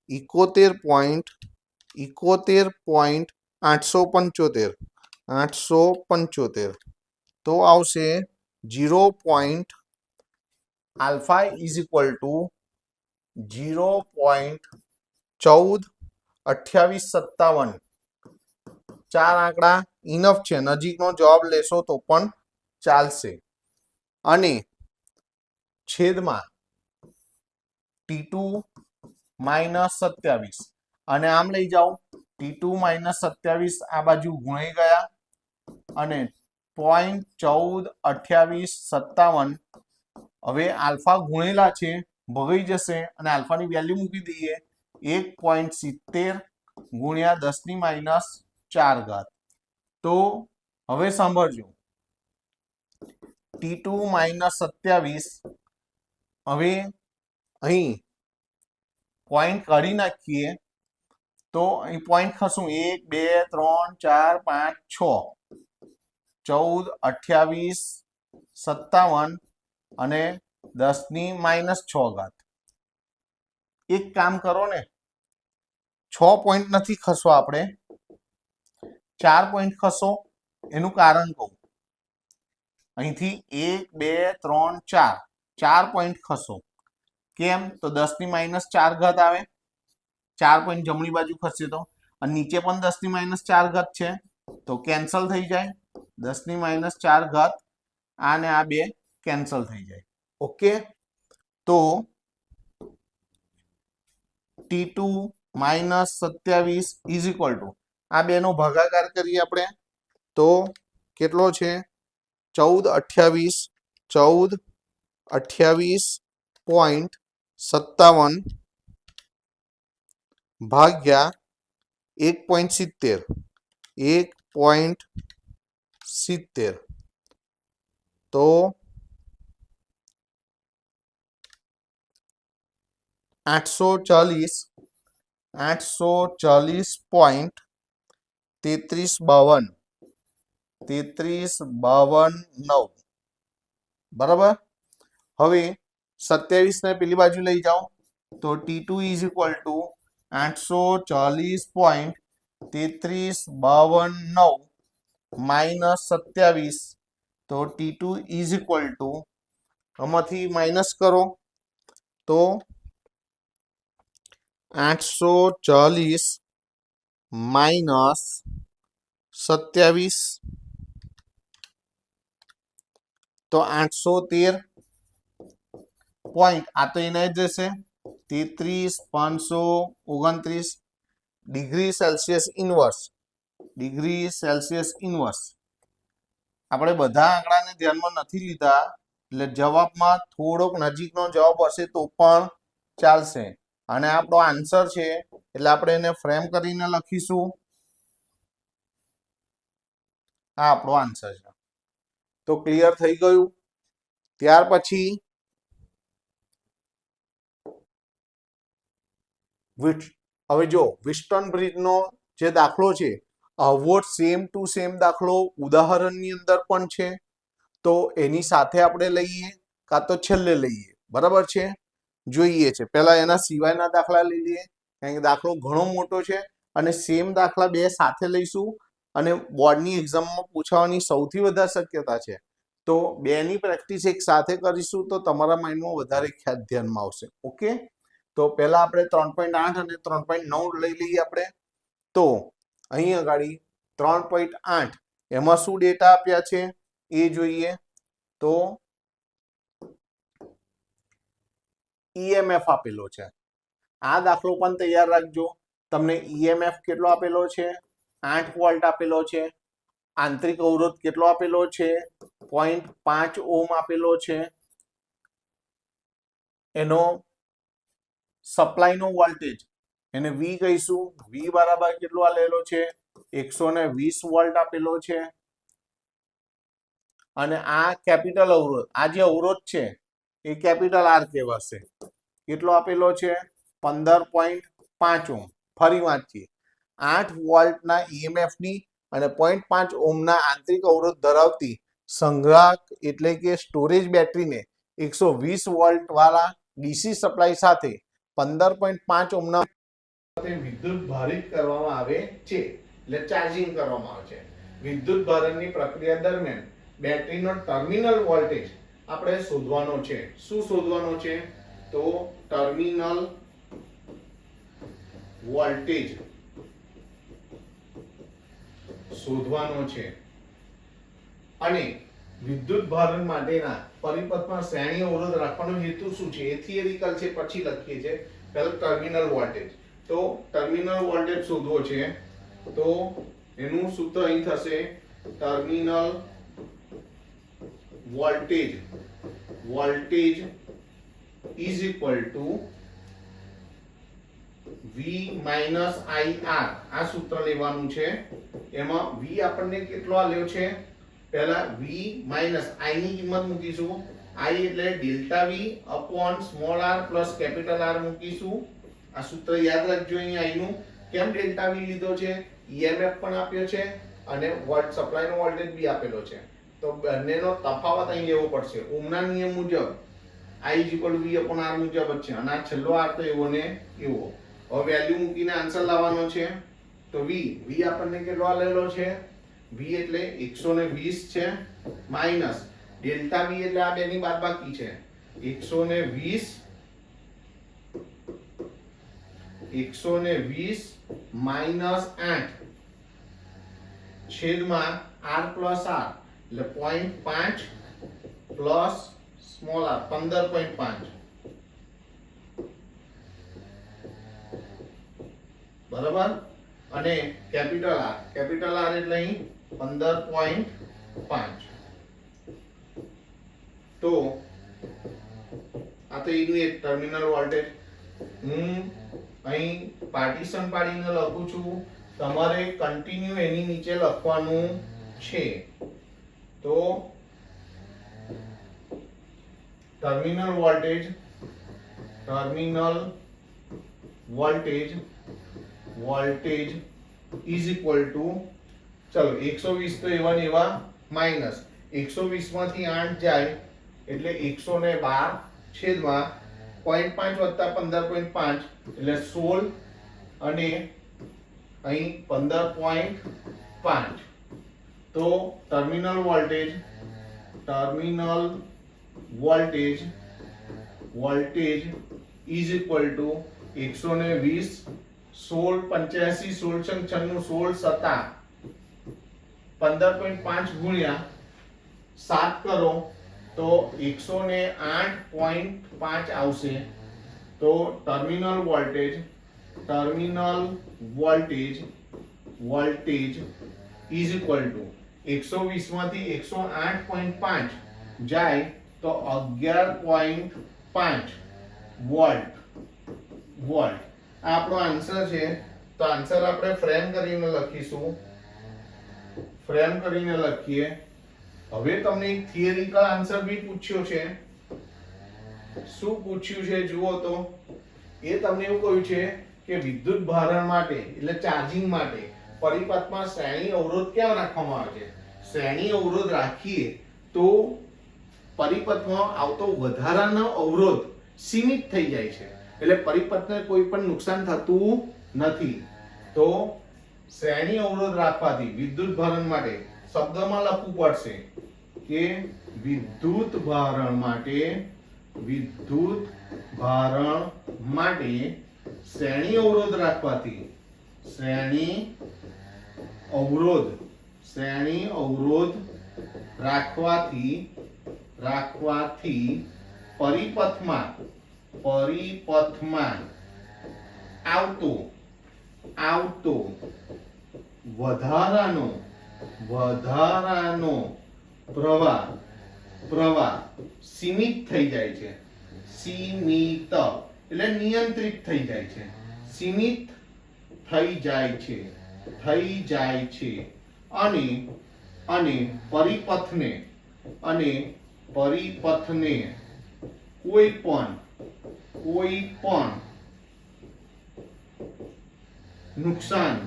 71.875 તો આવશે 0. આલ્ફા ઇઝ ઇક્વલ ટુ 0.142857 ચાર આંકડા ઇનફ છે નજીકનો જવાબ લેશો તો પણ ચાલશે અને છેદમાં T2 માઇનસ 27 અને આમ લઈ જાઓ T2 માઇનસ 27 આ બાજુ ગુણાઈ ગયા અને 0.142857 હવે આલ્ફા ગુણેલા છે ભગાઈ જશે અને આલ્ફાની વેલ્યુ મૂકી દઈએ 1.70 ગુણ્યા 10⁻⁴ તો હવે સાંભળજો T2 માઇનસ 27 હવે અહીં પોઈન્ટ કાઢી નાખીએ તો અહીં પોઈન્ટ ખસું 1 2 3 4 5 6 14 28 57 અને 10⁻⁶ એક કામ કરો ને 6 પોઈન્ટ નથી ખસવા આપણે 4 પોઈન્ટ ખસો એનું કારણ કહું અહીંથી 1 2 3 4 પોઈન્ટ ખસો કેમ તો 10⁻⁴ આવે 4 પોઈન્ટ જમણી બાજુ ખસે તો અને નીચે પણ 10⁻⁴ છે તો કેન્સલ થઈ જાય 10⁻⁴ આને આ બે કેન્સલ થઈ જાય ઓકે તો T2 minus 27 is equal two આ બેનો ભાગાકાર કરીએ આપણે તો કેટલો છે 1428.57 ભાગ્યા 1.70 તો 840.3352 બરાબર હવે 27 ને પેલી બાજુ લઈ જાઓ તો T2 is equal two 840.3352 minus 27 તો T2 ઇઝ ઇક્વલ ટુ આમાંથી માઇનસ કરો તો 840 માઇનસ 27 તો 813 પોઈન્ટ આ તો એને જ જશે 33,529 ડિગ્રી સેલ્સિયસ ઇનવર્સ આપણે બધા આંકડાને ધ્યાનમાં નથી લીધા એટલે જવાબમાં થોડોક નજીકનો જવાબ હશે તો પણ ચાલશે અને આપણો આન્સર છે એટલે આપણે એને ફ્રેમ કરીને લખીશું. આ આપણો આન્સર છે. તો ક્લિયર થઈ ગયું. ત્યાર પછી હવે જો વિસ્ટન બ્રિજનો જે દાખલો છે આવો સેમ ટુ સેમ દાખલો ઉદાહરણની અંદર પણ છે, તો એની સાથે આપણે લઈએ કાં તો છેલ્લે લઈએ. બરાબર છે, જોઈએ છે. પહેલા એના સિવાયના દાખલા લઈ લઈએ, કારણ કે દાખલો ઘણો મોટો છે અને સેમ દાખલા બે સાથે લઈશું અને બોર્ડની એક્ઝામમાં પૂછવાની સૌથી વધારે શક્યતા છે. તો બેની પ્રેક્ટિસ એક સાથે કરીશું તો તમારા માઇન્ડમાં વધારે ખ્યાલ ધ્યાનમાં આવશે. ઓકે, તો પહેલા આપણે 3.8 અને 3.9 લઈ લઈએ આપણે. તો અહીં આગળ 3.8 એમાં શું ડેટા આપ્યા છે એ જોઈએ. તો ઈએમએફ આપેલો છે. આ દાખલો પણ તૈયાર રાખજો. તમને ઈએમએફ કેટલો આપેલો છે? 8 વોલ્ટ આપેલો છે. આંતરિક અવરોધ કેટલો આપેલો છે? 0.5 ઓહ્મ આપેલો છે. એનો સપ્લાયનો વોલ્ટેજ એને વી કહીશું. વી બરાબર કેટલો આલેલો છે? 120 વોલ્ટ આપેલો છે. અને આ કેપિટલ અવરોધ, આ જે અવરોધ છે એ કેપિટલ આર કહેવાશે. કેટલો આપેલો છે? 15.5 ઓહ્મ. ફરી વાંચીએ, 8 વોલ્ટના ઈએમએફની અને 0.5 ઓહ્મના આંતરિક અવરોધ ધરાવતી સંગ્રાહક એટલે કે સ્ટોરેજ બેટરીને 120 વોલ્ટ વાળા ડીસી સપ્લાય સાથે 15.5 ઓહ્મના વિદ્યુત ભારિત કરવામાં આવે છે, એટલે ચાર્જિંગ કરવામાં આવે છે. વિદ્યુત ભારણની પ્રક્રિયા દરમિયાન બેટરીનો ટર્મિનલ વોલ્ટેજ આપણે શોધવાનો છે. શું શોધવાનો છે? તો ટર્મિનલ વોલ્ટેજ શોધવાનો છે. અને વિદ્યુત ભારણ માટેના પરિપથમાં શ્રેણી અવરોધ રાખવાનો હેતુ શું છે? એ થિયરિકલ છે, પછી લખીએ છે. પહેલા ટર્મિનલ વોલ્ટેજ. તો ટર્મિનલ વોલ્ટેજ શોધવો છે તો એનું સૂત્ર અહીં થશે terminal voltage is equal two V minus IR. આ સૂત્ર લેવાનું છે. એમાં V આપણને કેટલો આલ્યો છે? પહેલા V માઇનસ I ની કિંમત મૂકીશું. I એટલે delta V upon small r plus capital R મૂકીશું. આ સૂત્ર યાદ રાખજો. અહીં I નું કેમ ડેલ્ટા V લીધો છે? EMF પણ આપ્યો છે અને વોલ્ટ સપ્લાયનો વોલ્ટેજ બી આપેલો છે, તો બંનેનો તફાવત અહીં લેવો પડશે. ઓહ્મના નિયમ મુજબ I V upon R મુજબ જ છે અને આ છેલ્લો R તો એવો ને એવો. હવે વેલ્યુ મૂકીને આન્સર લાવવાનો છે. તો V આપણને કેટલો આલેલો છે? V એટલે 120 છે માઈનસ ડેલ્ટા V એટલે આ બેની બાદબાકી છે. 120 માઈનસ 8 છેદમાં R પ્લસ R એટલે 0.5 પ્લસ સ્મોલ r 15.5. બરાબર. અને કેપિટલ R એટલે અહીં 15.5. તો આ તો એનું એક ટર્મિનલ વોલ્ટેજ. હું અહીં પાર્ટીશન પાડીને લખું છું, તમારે કન્ટિન્યુ એની નીચે લખવાનું છે. તો terminal voltage is equal two, ચલો 120 તો એવા ને એવા માઈનસ 120 માંથી 8 જાય એટલે 112 છેદમાં 0.5 વત્તા 15.5 એટલે 16 અને અહીં 15.5. તો terminal voltage is equal two 120 16 85 16 96 16 15.5 ગુણ્યા 7 કરો તો 108.5 આવશે. તો terminal voltage is equal two 120 માંથી 108.5 જાય તો 11.5 વોલ્ટ વોલ્ટ આ આપણો આન્સર છે. તો આન્સર આપણે ફ્રેમ કરીને લખીશું. ફ્રેમ કરીને લખીએ. હવે તમને એક થિયરિકલ આન્સર બી પૂછ્યો છે. શું પૂછ્યું છે જુઓ તો. એ તમને એવું કહ્યું છે કે વિદ્યુત ભારણ માટે એટલે ચાર્જિંગ માટે પરિપથમાં શ્રેણી અવરોધ કેમ રાખવામાં આવે છે. શ્રેણી અવરોધ રાખીએ તો પરિપથમાં આવતો વધારાનો અવરોધ સીમિત થઈ જાય છે, એટલે પરિપથને કોઈ પણ નુકસાન થતું નથી. તો શ્રેણી અવરોધ રાખવાથી વિદ્યુત ભારણ માટે શબ્દમાં લખવું પડશે કે વિદ્યુત ભારણ માટે શ્રેણી અવરોધ રાખવાથી શ્રેણી અવરોધ રાખવાથી પરિપથમાં આવતો વધારાનો પ્રવાહ સીમિત થઈ જાય છે. સીમિત એટલે નિયંત્રિત થઈ જાય છે. સીમિત થઈ જાય છે અને પરિપથને કોઈ પણ નુકસાન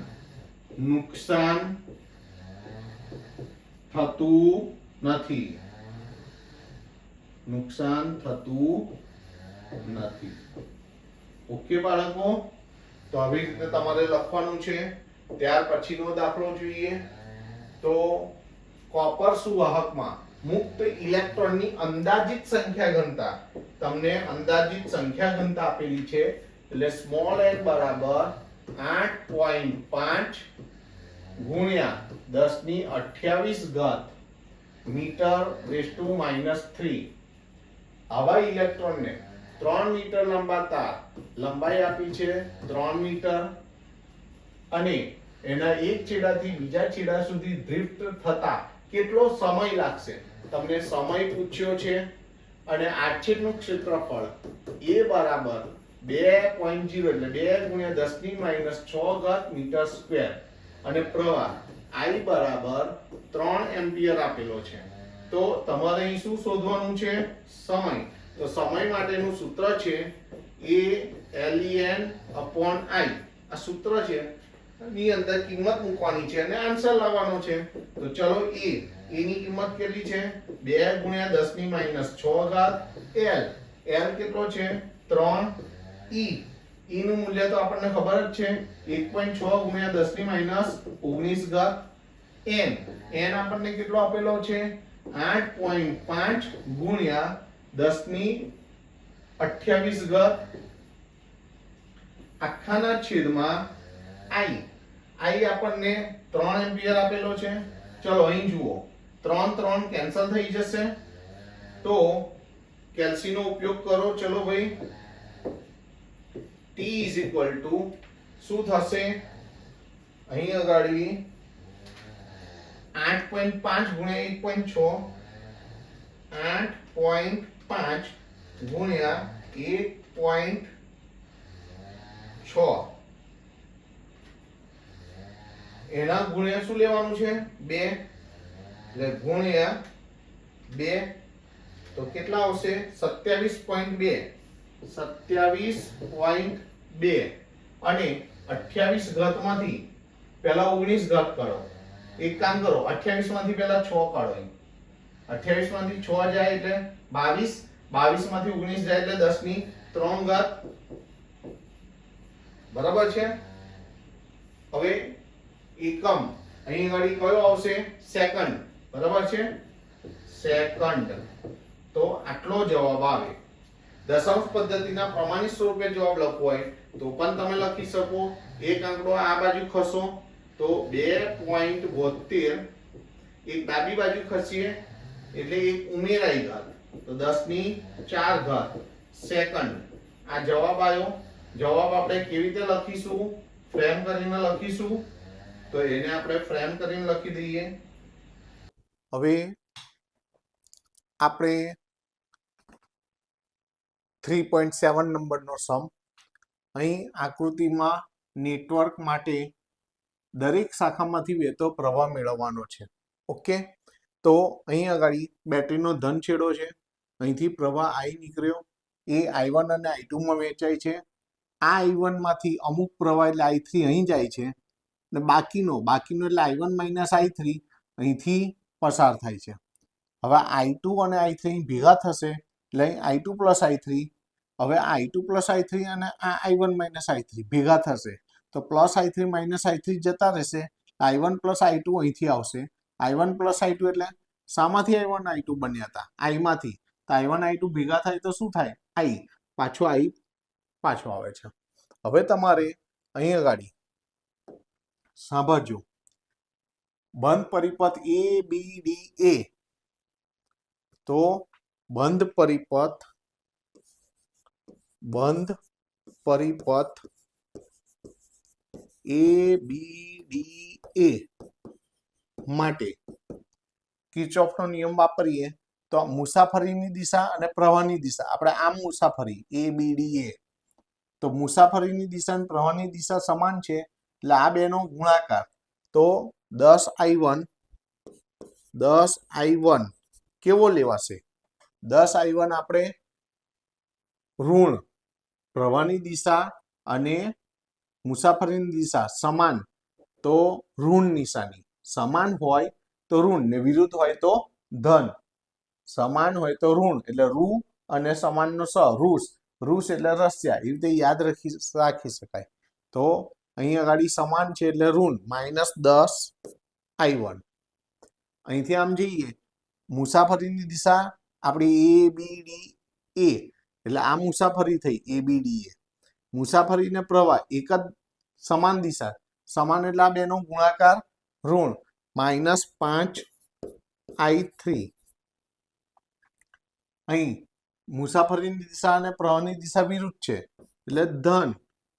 થતું નથી. ઓકે બાળકો, તો આવી રીતે તમારે લખવાનું છે. ત્યાર પછીનો દાખલો જોઈએ. તો કોપર સુવાહકમાં મુક્ત ઇલેક્ટ્રોનની અંદાજિત સંખ્યા ઘનતા, તમને અંદાજિત સંખ્યા ઘનતા આપેલી છે. એટલે સ્મોલ n બરાબર 8.5 ગુણ્યા 1028 ઘાત મીટર રેઝ ટુ -3. આવા ઇલેક્ટ્રોનને 3 મીટર લાંબા તાર લંબાઈ આપી છે 3 મીટર અને એના એક છેડાથી બીજા છેડા સુધી ડ્રિફ્ટ થતા કેટલો સમય લાગશે. તમને સમય પૂછ્યો છે અને આડછેદનું ક્ષેત્રફળ a બરાબર 2.0 એટલે 2 ગુણ્યા 10⁻6 ઘાત મીટર સ્ક્વેર અને પ્રવાહ I બરાબર 3 એમ્પિયર આપેલો છે. તો તમારે અહીં શું શોધવાનું છે? સમય. તો સમય માટેનું સૂત્ર છે A ln/I. આ સૂત્ર છે, ની અંદર કિંમત મૂકવાની છે અને આન્સર લાવવાનો છે. તો ચલો a ની કિંમત કેટલી છે? 2 ગુણ્યા 10⁻6 ઘાત l કેટલો છે? 3. e નું મૂલ્ય તો આપણને ખબર જ છે 1.6 ગુણ્યા 10⁻19 ઘાત n આપણને કેટલો આપેલો છે? 8.5 ગુણ્યા 10⁻28 ઘાત આખાના છેદમાં I આપણને 3 એમ્પિયર આપેલો છે. ચલો અહીં જુઓ, 3 કેન્સલ થઈ જશે તો કેલ્સી નો ઉપયોગ કરો. ચલો ભાઈ, T શું થશે? અહીં અગાડી 8.5 ગુણ્યા 1.6 8.5 ગુણ્યા 1.6 એના ગુણ્યા શું લેવાનું છે? 2. એટલે ગુણ્યા 2 તો કેટલા આવશે? 27.2 અને 28 ઘાતમાંથી પહેલા 19 ઘાત કરો. એક કામ કરો, 28 માંથી પહેલા 6 કાઢો. 28 માંથી 6 જાય એટલે 22, 22 માંથી 19 જાય એટલે 10⁻3 ઘાત. બરાબર છે? હવે એકમ અહીં આગળ કયો આવશે? સેકન્ડ. બરાબર છે? સેકન્ડ. તો આટલો જવાબ આવે. દશાંશ પદ્ધતિના પ્રમાણિત સ્વરૂપે જવાબ લખવો હોય તો પણ તમે લખી શકો. એક આંકડો આ બાજુ ખસો તો 2.72, એક ડાબી બાજુ ખસીએ એટલે એક ઉમેરાઈ ઘાત તો 10⁴ ઘાત સેકન્ડ. આ જવાબ આવ્યો. જવાબ આપણે કેવી રીતે લખીશું? ફ્રેમ કરીને લખીશું. તો એને આપણે ફ્રેમ કરીને લખી દઈએ. હવે આપણે 3.7 નંબરનો સમ. અહીં આકૃતિમાં નેટવર્ક માટે દરેક શાખામાંથી વહેતો પ્રવાહ મેળવવાનો છે. ઓકે, તો અહીં આગળ બેટરીનો ધન છેડો છે, અહીંથી પ્રવાહ I નીકળ્યો, એ I1 અને I2 માં વહેંચાય છે. આ I1 માંથી અમુક પ્રવાહ એટલે I3 અહીં જાય છે, અને બાકીનો એટલે I1 માઇનસ I3 અહીંથી પસાર થાય છે. હવે I2 અને I3 ભેગા થશે એટલે I2 પ્લસ I3. હવે I2 પ્લસ I3 અને આ I1 માઇનસ I3 ભેગા થશે તો પ્લસ I3 માઇનસ I3 જતા રહેશે. I1 પ્લસ I2 અહીંથી આવશે. I1 પ્લસ I2 એટલે શામાંથી I1 I2 બન્યા હતા? I માંથી. તો I1 I2 ભેગા થાય તો શું થાય? I પાછો આવે છે. હવે તમારે અહીં આગળ સાંભળજો, બંધ પરિપથ ABDA. તો બંધ પરિપથ ABDA માટે કિર્ચોફનો નિયમ વાપરીએ તો મુસાફરીની દિશા અને પ્રવાહની દિશા, આપણે આમ મુસાફરી ABDA, તો મુસાફરીની દિશા અને પ્રવાહની દિશા સમાન છે એટલે આ બેનો ગુણાકાર. તો 10I1 કેવો લેવાશે? 10I1 આપણે ઋણ, પ્રવાહની દિશા અને મુસાફરીની દિશા સમાન તો ઋણ નિશાની, સમાન હોય તો ઋણ ને વિરુદ્ધ હોય તો ધન. સમાન હોય તો ઋણ એટલે રૂ અને સમાનનો સ, રૂસ એટલે રસ્યા, એવી રીતે યાદ રાખી શકાય. તો અહીં આગળ સમાન છે એટલે ઋણ -10I1. અહીંથી આમ જઈએ, મુસાફરીની દિશા આપણી ABDA એટલે આ મુસાફરી થઈ ABDA. મુસાફરીને પ્રવાહ એક જ સમાન દિશા, સમાન એટલે આ બેનો ગુણાકાર ઋણ -5I3. અહીં મુસાફરીની દિશા અને પ્રવાહની દિશા વિરુદ્ધ છે એટલે ધન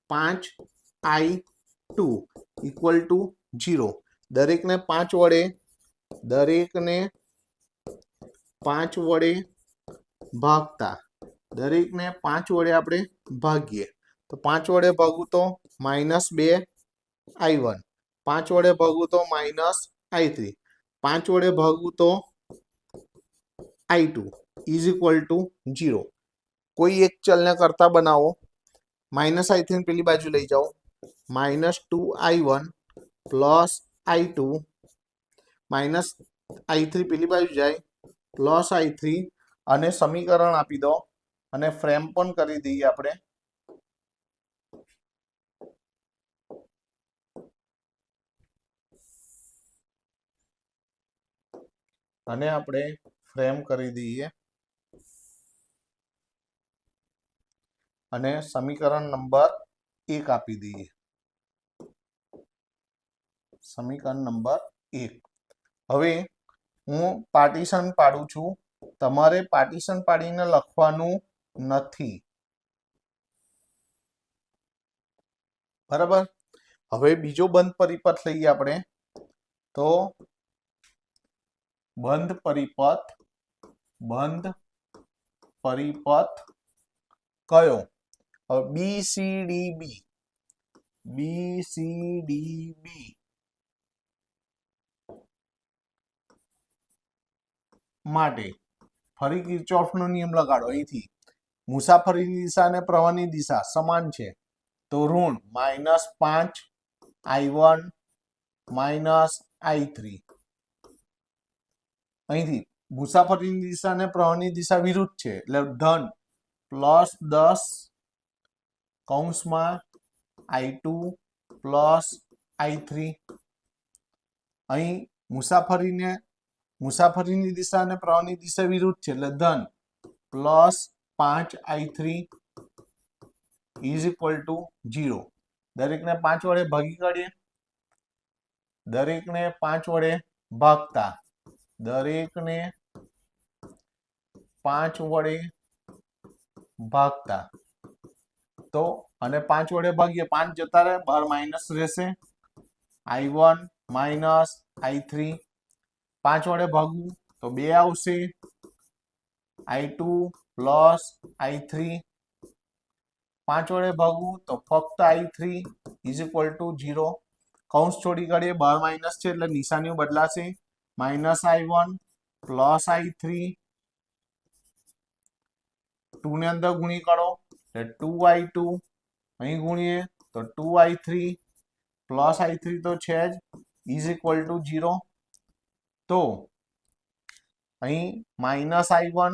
5I2 ઇક્વલ ટુ 0. દરેકને 5 વડે ભાગતા, દરેકને 5 વડે આપણે ભાગીએ તો 5 વડે ભાગું તો -2I1, 5 વડે ભાગું તો -I3, 5 વડે ભાગું તો I2 ઇઝ ઇક્વલ ટુ 0. કોઈ એક ચલને કરતા બનાવો, -I3 પેલી બાજુ લઈ જાઓ, -2I1 પ્લસ I2, -I3 પેલી બાજુ જાય પ્લસ I3, અને સમીકરણ આપી દો અને ફ્રેમ પણ કરી દઈએ આપણે. અને આપણે ફ્રેમ કરી દઈએ અને સમીકરણ નંબર 1 આપી દઈએ. સમીકરણ નંબર 1. હવે હું પાર્ટીશન પાડું છું, તમારે પાર્ટીશન પાડીને લખવાનું નથી, બરાબર? હવે બીજો બંધ પરિપથ લઈએ આપણે. તો બંધ પરિપથ કયો? BCDB માટે ફરી કિર્ચોફનો નિયમ લગાડો. અહીંથી મુસાફરીની દિશા અને પ્રવાહની દિશા સમાન છે તો ઋણ -5I1 -I3. અહીંથી મુસાફરીની દિશા અને પ્રવાહની દિશા વિરુદ્ધ છે એટલે ધન +10 કૌંસમાં I2 પ્લસ I3. અહીં મુસાફરીની દિશા અને પ્રવાહની દિશા વિરુદ્ધ છે એટલે ધન +5I3 ઇઝ ઇક્વલ ટુ 0. દરેકને 5 વડે ભાગી કાઢીએ, દરેકને 5 વડે ભાગતા, દરેકને 5 વડે ભાગતા તો અને 5 વડે ભાગીએ, 5 જતા રહે, બહાર માઇનસ રહેશે, I1 -I3. 5 વડે ભાગવું તો 2 આવશે, I2 પ્લસ I3 5 વડે ભાગવું તો ફક્ત I3 ઇઝ ઇક્વલ ટુ 0. કૌંસ છોડી કાઢીએ, બહાર માઇનસ છે એટલે નિશાનીઓ બદલાશે. -I1 પ્લસ I3, 2 ને અંદર ગુણી કાઢો એટલે 2I2, અહીં ગુણીએ તો 2I3 પ્લસ I3 તો છે જ, ઇઝ ઇક્વલ ટુ 0. તો અહીં -I1,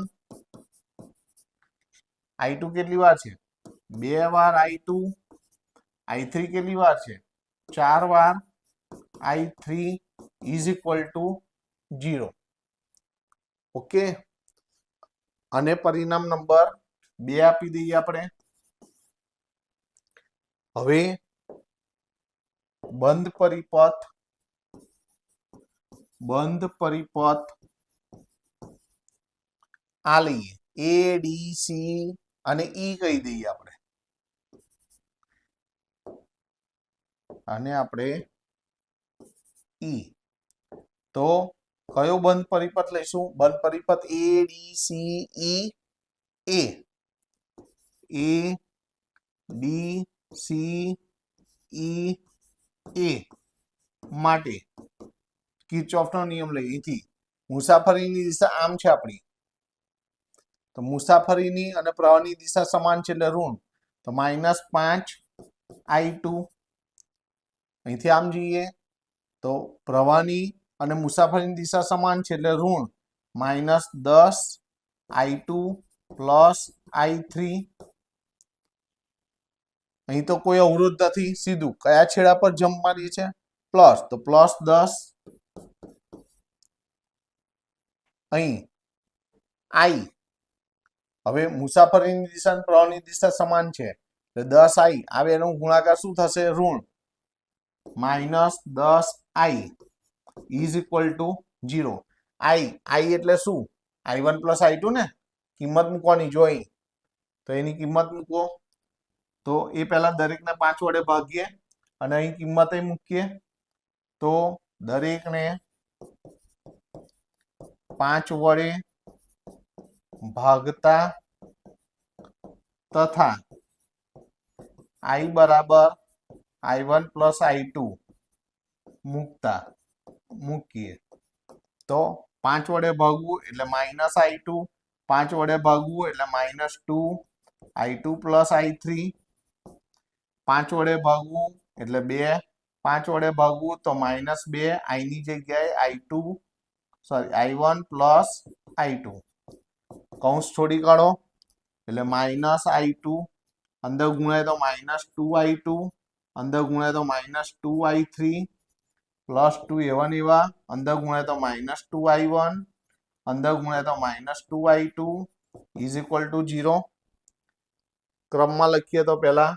I2 કેટલી વાર છે? 2 વાર I2, I3 કેટલી વાર છે? 4 વાર I3 is equal two 0. Okay, અને પરિણામ નંબર 2 આપી દઈએ આપણે. હવે બંધ પરિપથ આ લઈએ, A, D, C અને E કહી દઈએ આપણે. અને આપણે E. તો કયો બંધ પરિપથ લઈશું? બંધ પરિપથ A, D, C, E, A. A, D, C, E, A માટે કિર્ચોફનો નિયમ લઈએ. અહીંથી મુસાફરીની દિશા આમ છે આપણી, તો મુસાફરીની અને પ્રવાહની દિશા સમાન છે એટલે ઋણ, તો -5I2. અહીંથી આમ જઈએ તો પ્રવાહની અને મુસાફરીની દિશા સમાન છે એટલે ઋણ, -10I2 પ્લસ I3. અહીં તો કોઈ અવરોધ નથી, સીધું કયા છેડા પર જમ્પ મારીએ છે? પ્લસ, તો +10. અહીં I, હવે મુસાફરીની દિશા અને પ્રવાહની દિશા સમાન છે એટલે 10I, આ બેનો ગુણાકાર શું થશે? ઋણ, -10I is equal two 0. I એટલે શું? I1 પ્લસ I2 ને, કિંમત મૂકવાની જો અહીં, તો એની કિંમત મૂકો. તો એ પહેલા દરેકને 5 વડે ભાગીએ અને અહીં કિંમત મૂકીએ. તો દરેકને 5 વડે ભાગતા તથા I બરાબર I1 પ્લસ I2 મૂકીએ તો 5 વડે ભાગવું એટલે -I2, 5 વડે ભાગવું એટલે -2I2 પ્લસ I3, 5 વડે ભાગવું એટલે 2, 5 વડે ભાગવું તો -2, I ની જગ્યાએ I1 પ્લસ I2. કૌંસ છોડી કાઢો એટલે -I2, અંદર ગુણાય તો -2I2, અંદર ગુણાય તો -2I3 પ્લસ 2 એવા ને એવા, અંદર ગુણાય તો -2I1, અંદર ગુણાય તો -2I2 ઇઝ ઇક્વલ ટુ 0. ક્રમમાં લખીએ તો પહેલા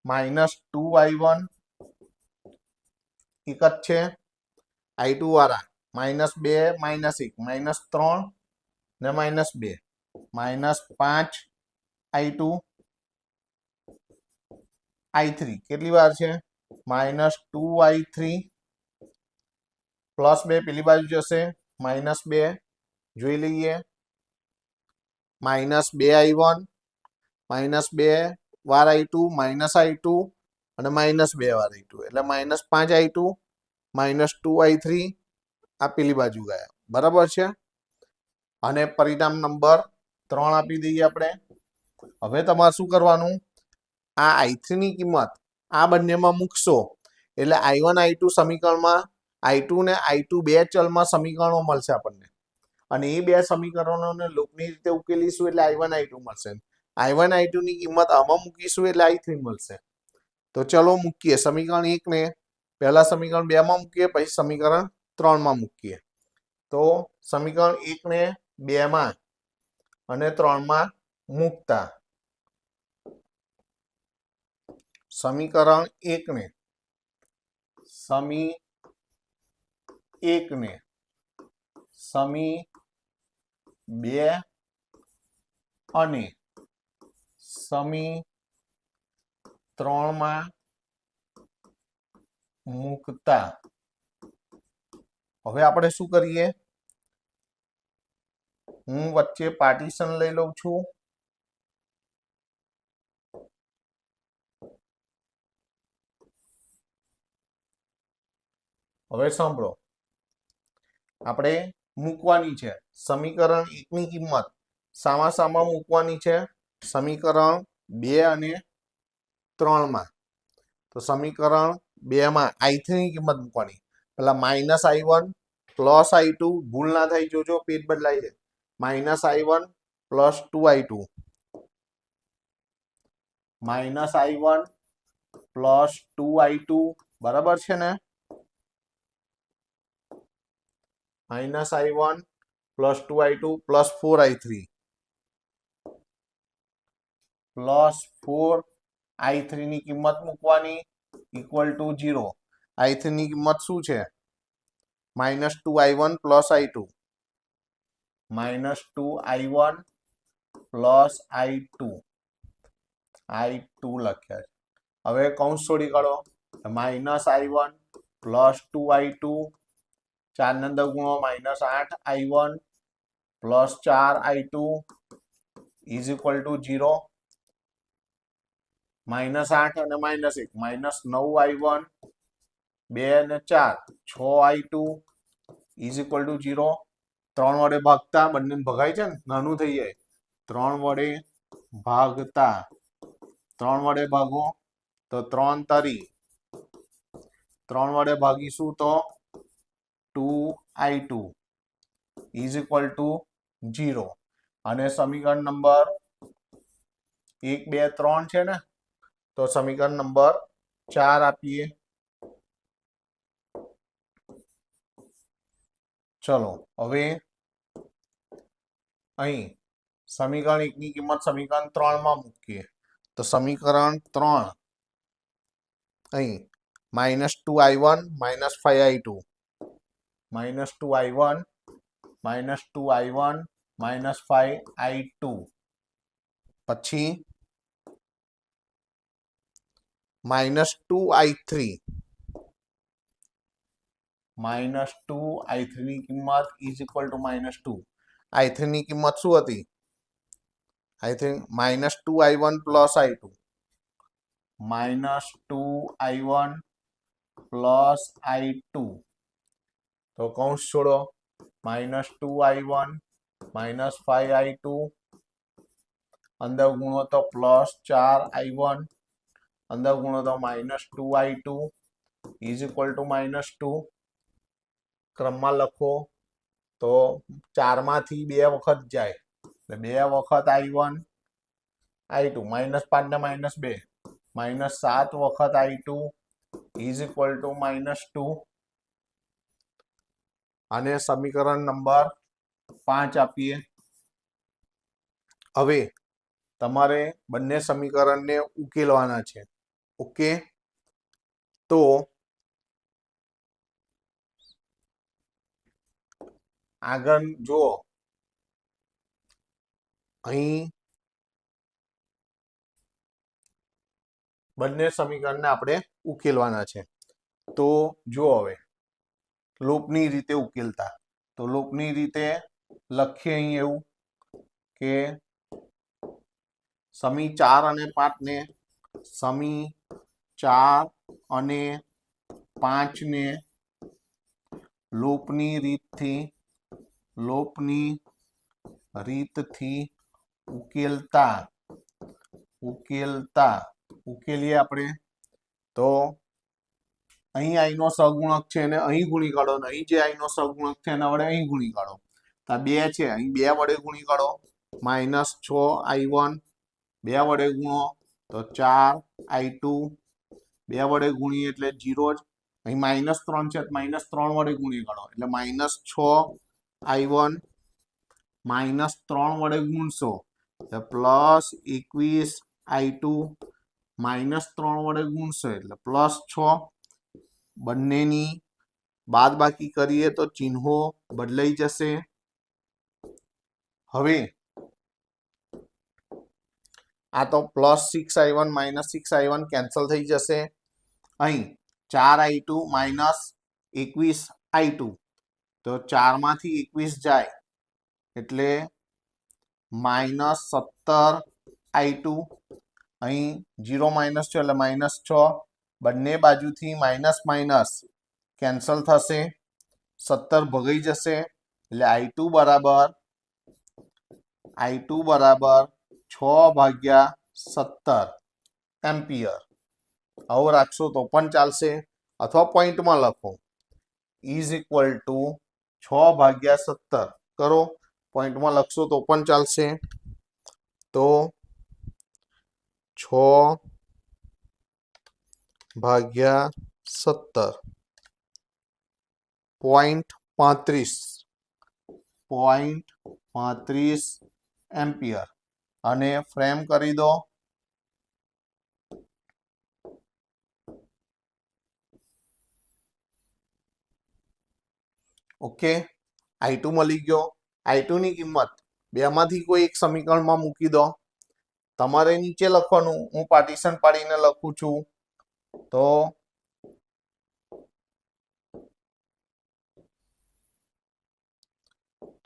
-2I1 એક જ છે, I2 વાળા -2, -1, -3 ને -2, -5I2, I3 કેટલી વાર છે? -2I3 પ્લસ 2 પેલી બાજુ જશે, -2 જોઈ લઈએ, -2I1, -2 વાર I2, -I2 અને -2 વાર I2 એટલે -5I2, -2I3 આ પેલી બાજુ ગયા. બરાબર છે. અને પરિણામ નંબર 3 આપી દઈએ આપણે. હવે તમારે શું કરવાનું? આ I3 ની કિંમત આ બંનેમાં મૂકશો એટલે I1 I2 સમીકરણમાં I2 ને I2 બે ચલમાં સમીકરણો મળશે આપણને, અને એ બે સમીકરણોને લૂપની રીતે ઉકેલીશું એટલે I1 I2 મળશે. I1 I2 ની કિંમત આમાં મૂકીશું એટલે I3 મળશે. તો ચલો મૂકીએ. સમીકરણ 1 ને પહેલા સમીકરણ 2 માં મૂકીએ, પછી સમીકરણ 3 માં મૂકીએ. તો સમીકરણ 1 ને 2 માં અને 3 માં મૂકતા સમીકરણ 1 ને સમી 2 અને સમી 3 માં મૂકતા હવે આપણે શું કરીએ? હું વચ્ચે પાર્ટીશન લઈ લઉં છું હવે સાંભળો, આપણે મૂકવાની છે સમીકરણ 1 ની કિંમત સામા મૂકવાની છે સમીકરણ 2 અને 3 માં. તો સમીકરણ 2 માં i3 ની કિંમત મૂકવાની. પેલા -i1 + i2, ભૂલ ના થાય જોજો, પેજ બદલાઈ છે. -i1 + 2i2, -i1 + 2i2, બરાબર છે ને? -i1 + 2i2 + 4i3 + 4i3 ની કિંમત મૂકવાની = 0. i3 ની કિંમત શું છે? -2i1 + i2, -2i1 + i2, i2 લખ્યા છે. હવે કૌંસ છોડી કાઢો. -i1 + 2i2, 4 ને 10 ગુણો -8i1 + 4i2 = 0. -8 અને -1, -9i1, 2 ને 4, 6i2 = 0. 3 વડે ભાગતા, બંને ભગાય છે ને, નાનું થઈ જાય. 3 વડે ભાગતા, 3 વડે ભાગો તો 3 તરી, 3 વડે ભાગીશું તો 2i2 = 0. અને સમીકરણ નંબર 1, 2, 3 છે ને, તો સમીકરણ નંબર 4 આપીએ. ચલો હવે અહીં સમીકરણ 1 ની કિંમત સમીકરણ 3 માં મૂકીએ. તો સમીકરણ 3 અહીં -2i1 - 5i2, -2i1 - 5i2, પછી -2i3, -2i3 ની કિંમત = -2. i3 ની કિંમત શું હતી? i3 -2i1 + i2, -2i1 + i2. તો કૌંસ છોડો. -2i1 - 5i2, અંદર ગુણો તો +4i1, અંદર ગુણો તો -2i2 = -2. ક્રમમાં લખો તો 4 માંથી 2 વખત જાય એટલે 2 વખત i1, i2, -5 ને -2, -7 વખત i2 = -2. અને સમીકરણ નંબર 5 આપીએ. હવે તમારે બંને સમીકરણને ઉકેલવાના છે. ઓકે, તો આગળ જુઓ, અહીં બંને સમીકરણને આપણે ઉકેલવાના છે. તો જુઓ હવે લૂપની રીતે ઉકેલતા. તો લૂપની રીતે લખીએ અહીં એવું કે સમી 4 અને 5 ને, સમી 4 અને 5 ને લૂપની રીતથી ઉકેલીએ આપણે. તો અહીં i નો સહગુણક છે અને અહીં ગુણી કાઢો, અને અહીં જે i નો સહગુણક છે એના વડે અહીં ગુણી કાઢો. તો આ 2 છે, અહીં 2 વડે ગુણી કાઢો. -6i1, 2 વડે ગુણો તો 4i2, 2 વડે ગુણીએ એટલે 0 જ. અહીં -3 છે, -3 વડે ગુણી કાઢો એટલે -6i1, -3 વડે ગુણશો એટલે +21i2, -3 વડે ગુણશો એટલે +6. બંનેની બાદબાકી કરીએ તો ચિહ્નો બદલાઈ જશે. હવે આ તો +6i1 -6i1 કેન્સલ થઈ જશે. અહીં 4i2 -21i2, તો 4 માંથી 21 જાય એટલે -17i2. અહીં 0 - છે એટલે -6. બંને બાજુથી માઇનસ કેન્સલ થશે, 17 ભગાઈ જશે, એટલે I2 બરાબર 6/17 એમ્પિયર. આવું રાખશો તો પણ ચાલશે, અથવા પોઈન્ટમાં લખો ઇઝ ઇક્વલ ટુ 6/17 કરો, પોઈન્ટમાં લખશો તો પણ ચાલશે. તો 6/17 0.35 એમ્પિયર, અને ફ્રેમ કરી દો. ઓકે, I2 મળી ગયો. I2 ની કિંમત બેમાંથી કોઈ એક સમીકરણમાં મૂકી દો. તમારે નીચે લખવાનું, હું પાર્ટીશન પાડીને લખું છું. તો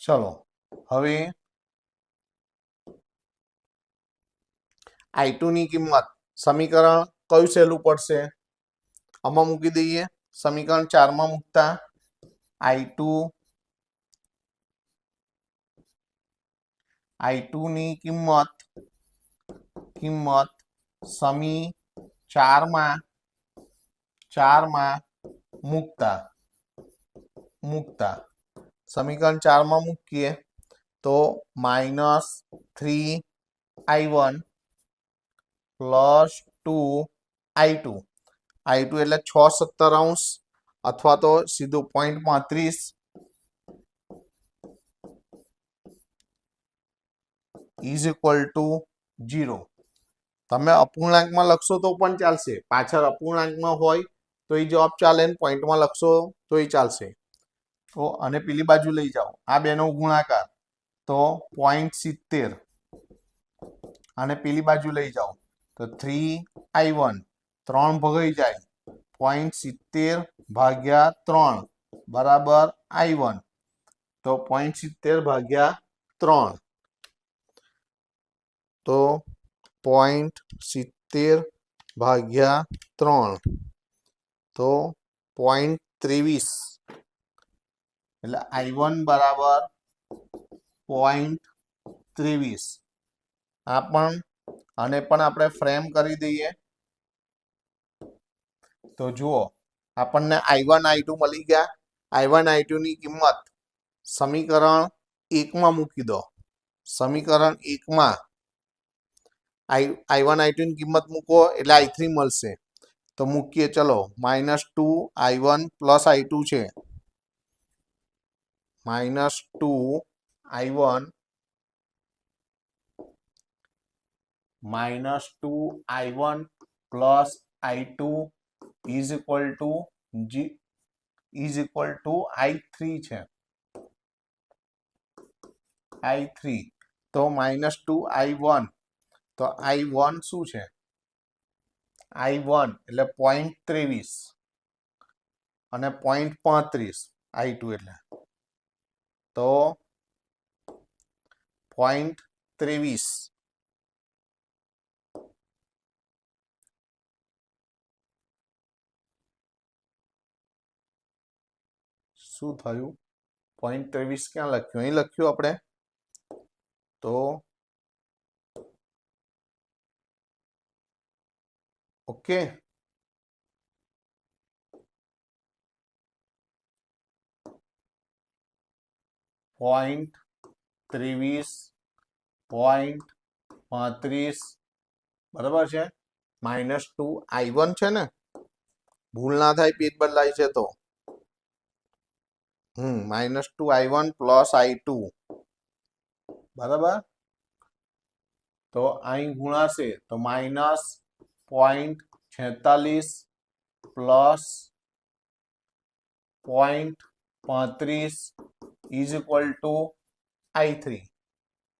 ચલો હવે I2 ની કિંમત સમીકરણ કયું સહેલું પડશે? આમાં મૂકી દઈએ. સમીકરણ 4 માં મૂકતા I2 ની કિંમત સમી 4 માં મૂકતા સમીકરણ 4 માં મૂકીએ તો -3I1 + 2I2. I2 એટલે 6/17 અથવા તો સીધું 0.35 ઇઝ ઇક્વલ ટુ 0. તમે અપૂર્ણાંકમાં લખશો તો પણ ચાલશે, પાછળ અપૂર્ણાંકમાં હોય તો એ જવાબ ચાલે, ને પોઈન્ટમાં લખશો તો એ ચાલશે. તો અને પેલી બાજુ લઈ જાઓ, આ બેનો ગુણાકાર તો 0.70, અને પેલી બાજુ લઈ જાઓ તો 3I1, 3 ભગાઈ જાય, 0.70/3 બરાબર I1, તો 0.70/3, તો 0.70/3 તો 0.23, એટલે I1 બરાબર 0.23. આ પણ અને પણ આપણે ફ્રેમ કરી દઈએ. તો જુઓ, આપણને I1 I2 મળી ગયા. I1 I2 ની કિંમત સમીકરણ 1 માં મૂકી દો. સમીકરણ 1 માં I1 I2 ની કિંમત મૂકો એટલે I3 મળશે. તો મૂકીએ, ચલો -2I1 + I2 છે, -2I1 + I2 is equal two I3 છે. I3 તો -2I1, તો I1 શું છે? I1 એટલે 0.23 અને 0.35 I2 એટલે તો 0.23. શું થયું? 0.23 ક્યાં લખ્યું? અહીં લખ્યું આપણે. તો ઓકે, .23, 0.35 બરાબર છે. -2I1 છે ને, ભૂલ ના થાય, પેજ બદલાય છે તો -2I1 + I2 બરાબર. તો અહીં ગુણાશે તો -0.46 + 0.35 ઇઝ ઇક્વલ ટુ I3.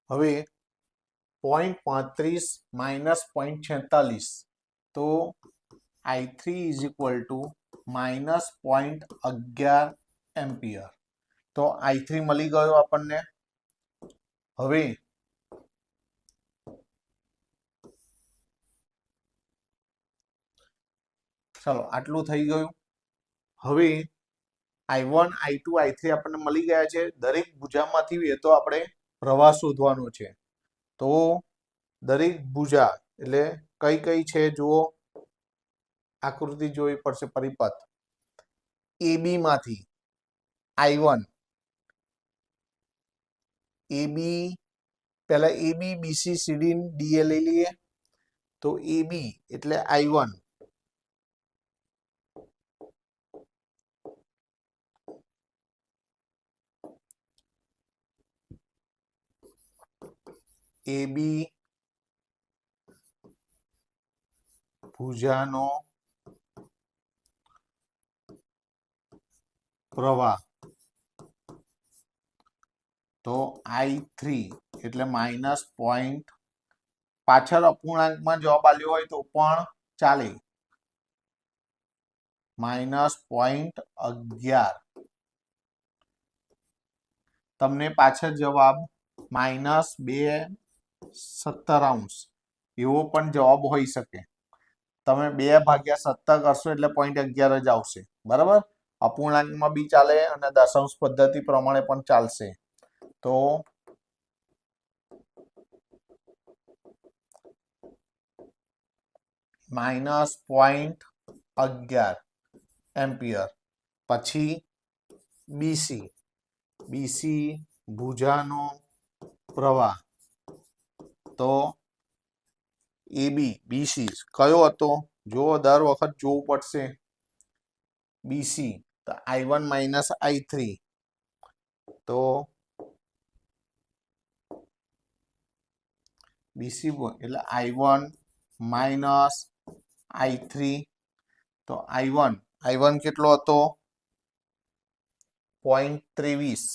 હવે 0.35 - 0.46, તો I3 is equal two -0.11 ampere. તો I3 મળી ગયો આપણને. હવે ચલો, આટલું થઈ ગયું. હવે I1 I2 I3 આપણને મળી ગયા છે. દરેક ભુજામાંથી વહેતો આપણે પ્રવાહ શોધવાનો છે. તો દરેક ભુજા એટલે કઈ કઈ છે જુઓ, આકૃતિ જોવી પડશે. પરિપથ AB માંથી I1 AB પહેલા AB BC CD DA લઈ લઈએ. તો AB એટલે I1 AB ભુજાનો પ્રવાહ, તો I3 એટલે -0. પાછળ અપૂર્ણાંકમાં જવાબ આલ્યો હોય તો પણ ચાલે. -0.11. તમને પાછળ જવાબ -2.17 એવો પણ જવાબ હોઈ શકે. તમે 2/17 કરશો એટલે 0.11 જ આવશે. બરાબર. અપૂર્ણાંકમાં બી ચાલે અને દશાંશ પદ્ધતિ પ્રમાણે પણ ચાલશે. તો -0.11 એમ્પિયર. પછી BC ભુજાનો પ્રવાહ, તો AB BC કયો હતો જો દર વખત જોવું પડશે. BC તો I1 I3, તો BC એટલે I1 I3. તો I1 કેટલો હતો 0.23.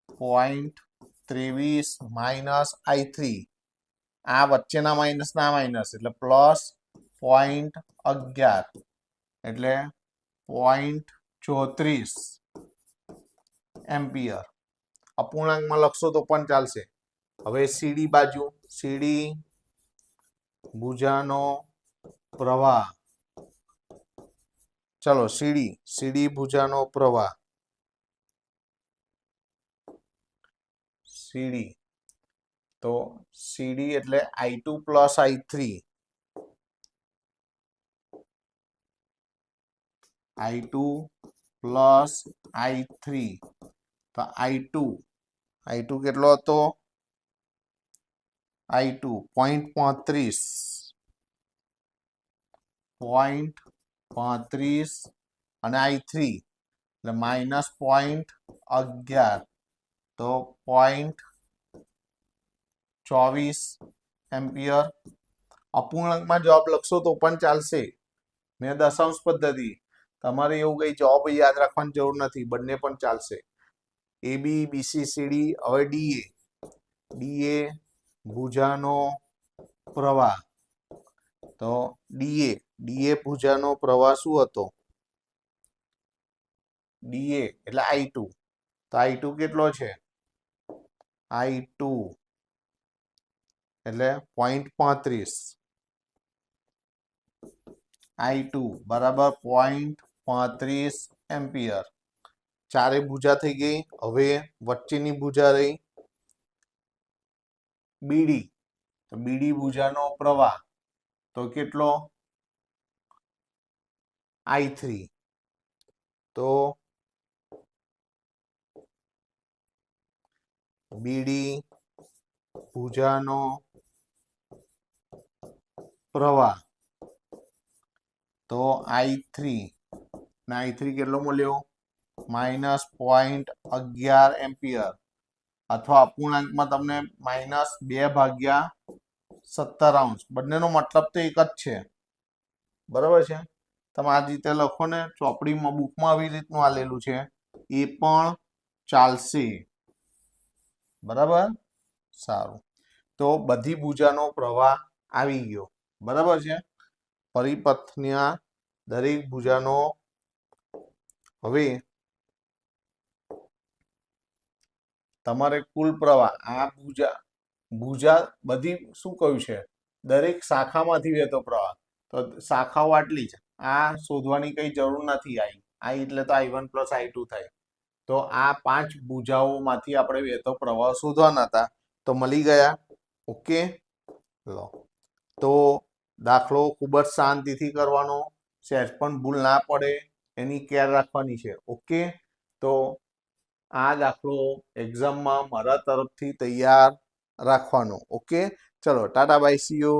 0.23 I3. આ વચ્ચેના માઇનસ ના માઇનસ એટલે +0.11 એટલે 0.34 એમ્પિયર. અપૂર્ણાંકમાં લખશો તો પણ ચાલશે. હવે CD બાજુ, CD ભુજાનો પ્રવાહ, ચલો CD ભુજાનો પ્રવાહ, CD તો CD એટલે I2 + I3. I2 + I3. તો I2 કેટલો હતો I2 0.35. 0.35 અને I3 એટલે -0.11 તો 0.24 એમ્પિયર. અપૂર્ણાંકમાં જવાબ લખશો તો પણ ચાલશે. ને દશાંશ પદ્ધતિ તમારે એવું કઈ જવાબ યાદ રાખવાની જરૂર નથી, બંને પણ ચાલશે. AB BC CD. હવે DA ભુજાનો પ્રવાહ, તો DA ભુજાનો પ્રવાહ શું હતો DA એટલે I2. તો I2 કેટલો છે I2 એટલે 0.35. I2 બરાબર 0.35 એમ્પિયર. ચારે ભુજા થઈ ગઈ. હવે વચ્ચેની ભુજા રહી BD. તો BD ભુજાનો પ્રવાહ તો કેટલો I3. તો BD ભુજાનો પ્રવાહ તો I3 ને I3 કેટલો મળ્યો -0.11 એમ્પિયર. અથવા અપૂર્ણાંકમાં તમને -2/17. બંનેનો મતલબ તો એક જ છે. બરાબર છે. તમે આ રીતે લખો ને, ચોપડીમાં બુકમાં આવી રીતનું આલેલું છે એ પણ ચાલશે. બરાબર. સારું. તો બધી ભુજાનો પ્રવાહ આવી ગયો. બરાબર છે. પરિપથના દરેક ભુજાનો. હવે તમારે કુલ પ્રવાહ આ ભુજા બધી શું કહ્યું છે દરેક શાખામાંથી વહેતો પ્રવાહ. તો શાખાઓ આટલી છે. આ શોધવાની કઈ જરૂર નથી. I એટલે તો I1 પ્લસ I2 થાય. તો આ 5 ભુજાઓમાંથી આપણે વહેતો પ્રવાહ શોધવાના હતા, તો મળી ગયા. ઓકે, લો. તો દાખલો ખૂબ જ શાંતિથી કરવાનો, સહેજ પણ ભૂલ ના પડે એની કેર રાખવાની છે. ઓકે, તો આ દાખલો એક્ઝામમાં મારા તરફથી તૈયાર રાખવાનો. ઓકે, ચલો ટાટા બાય, સી યુ.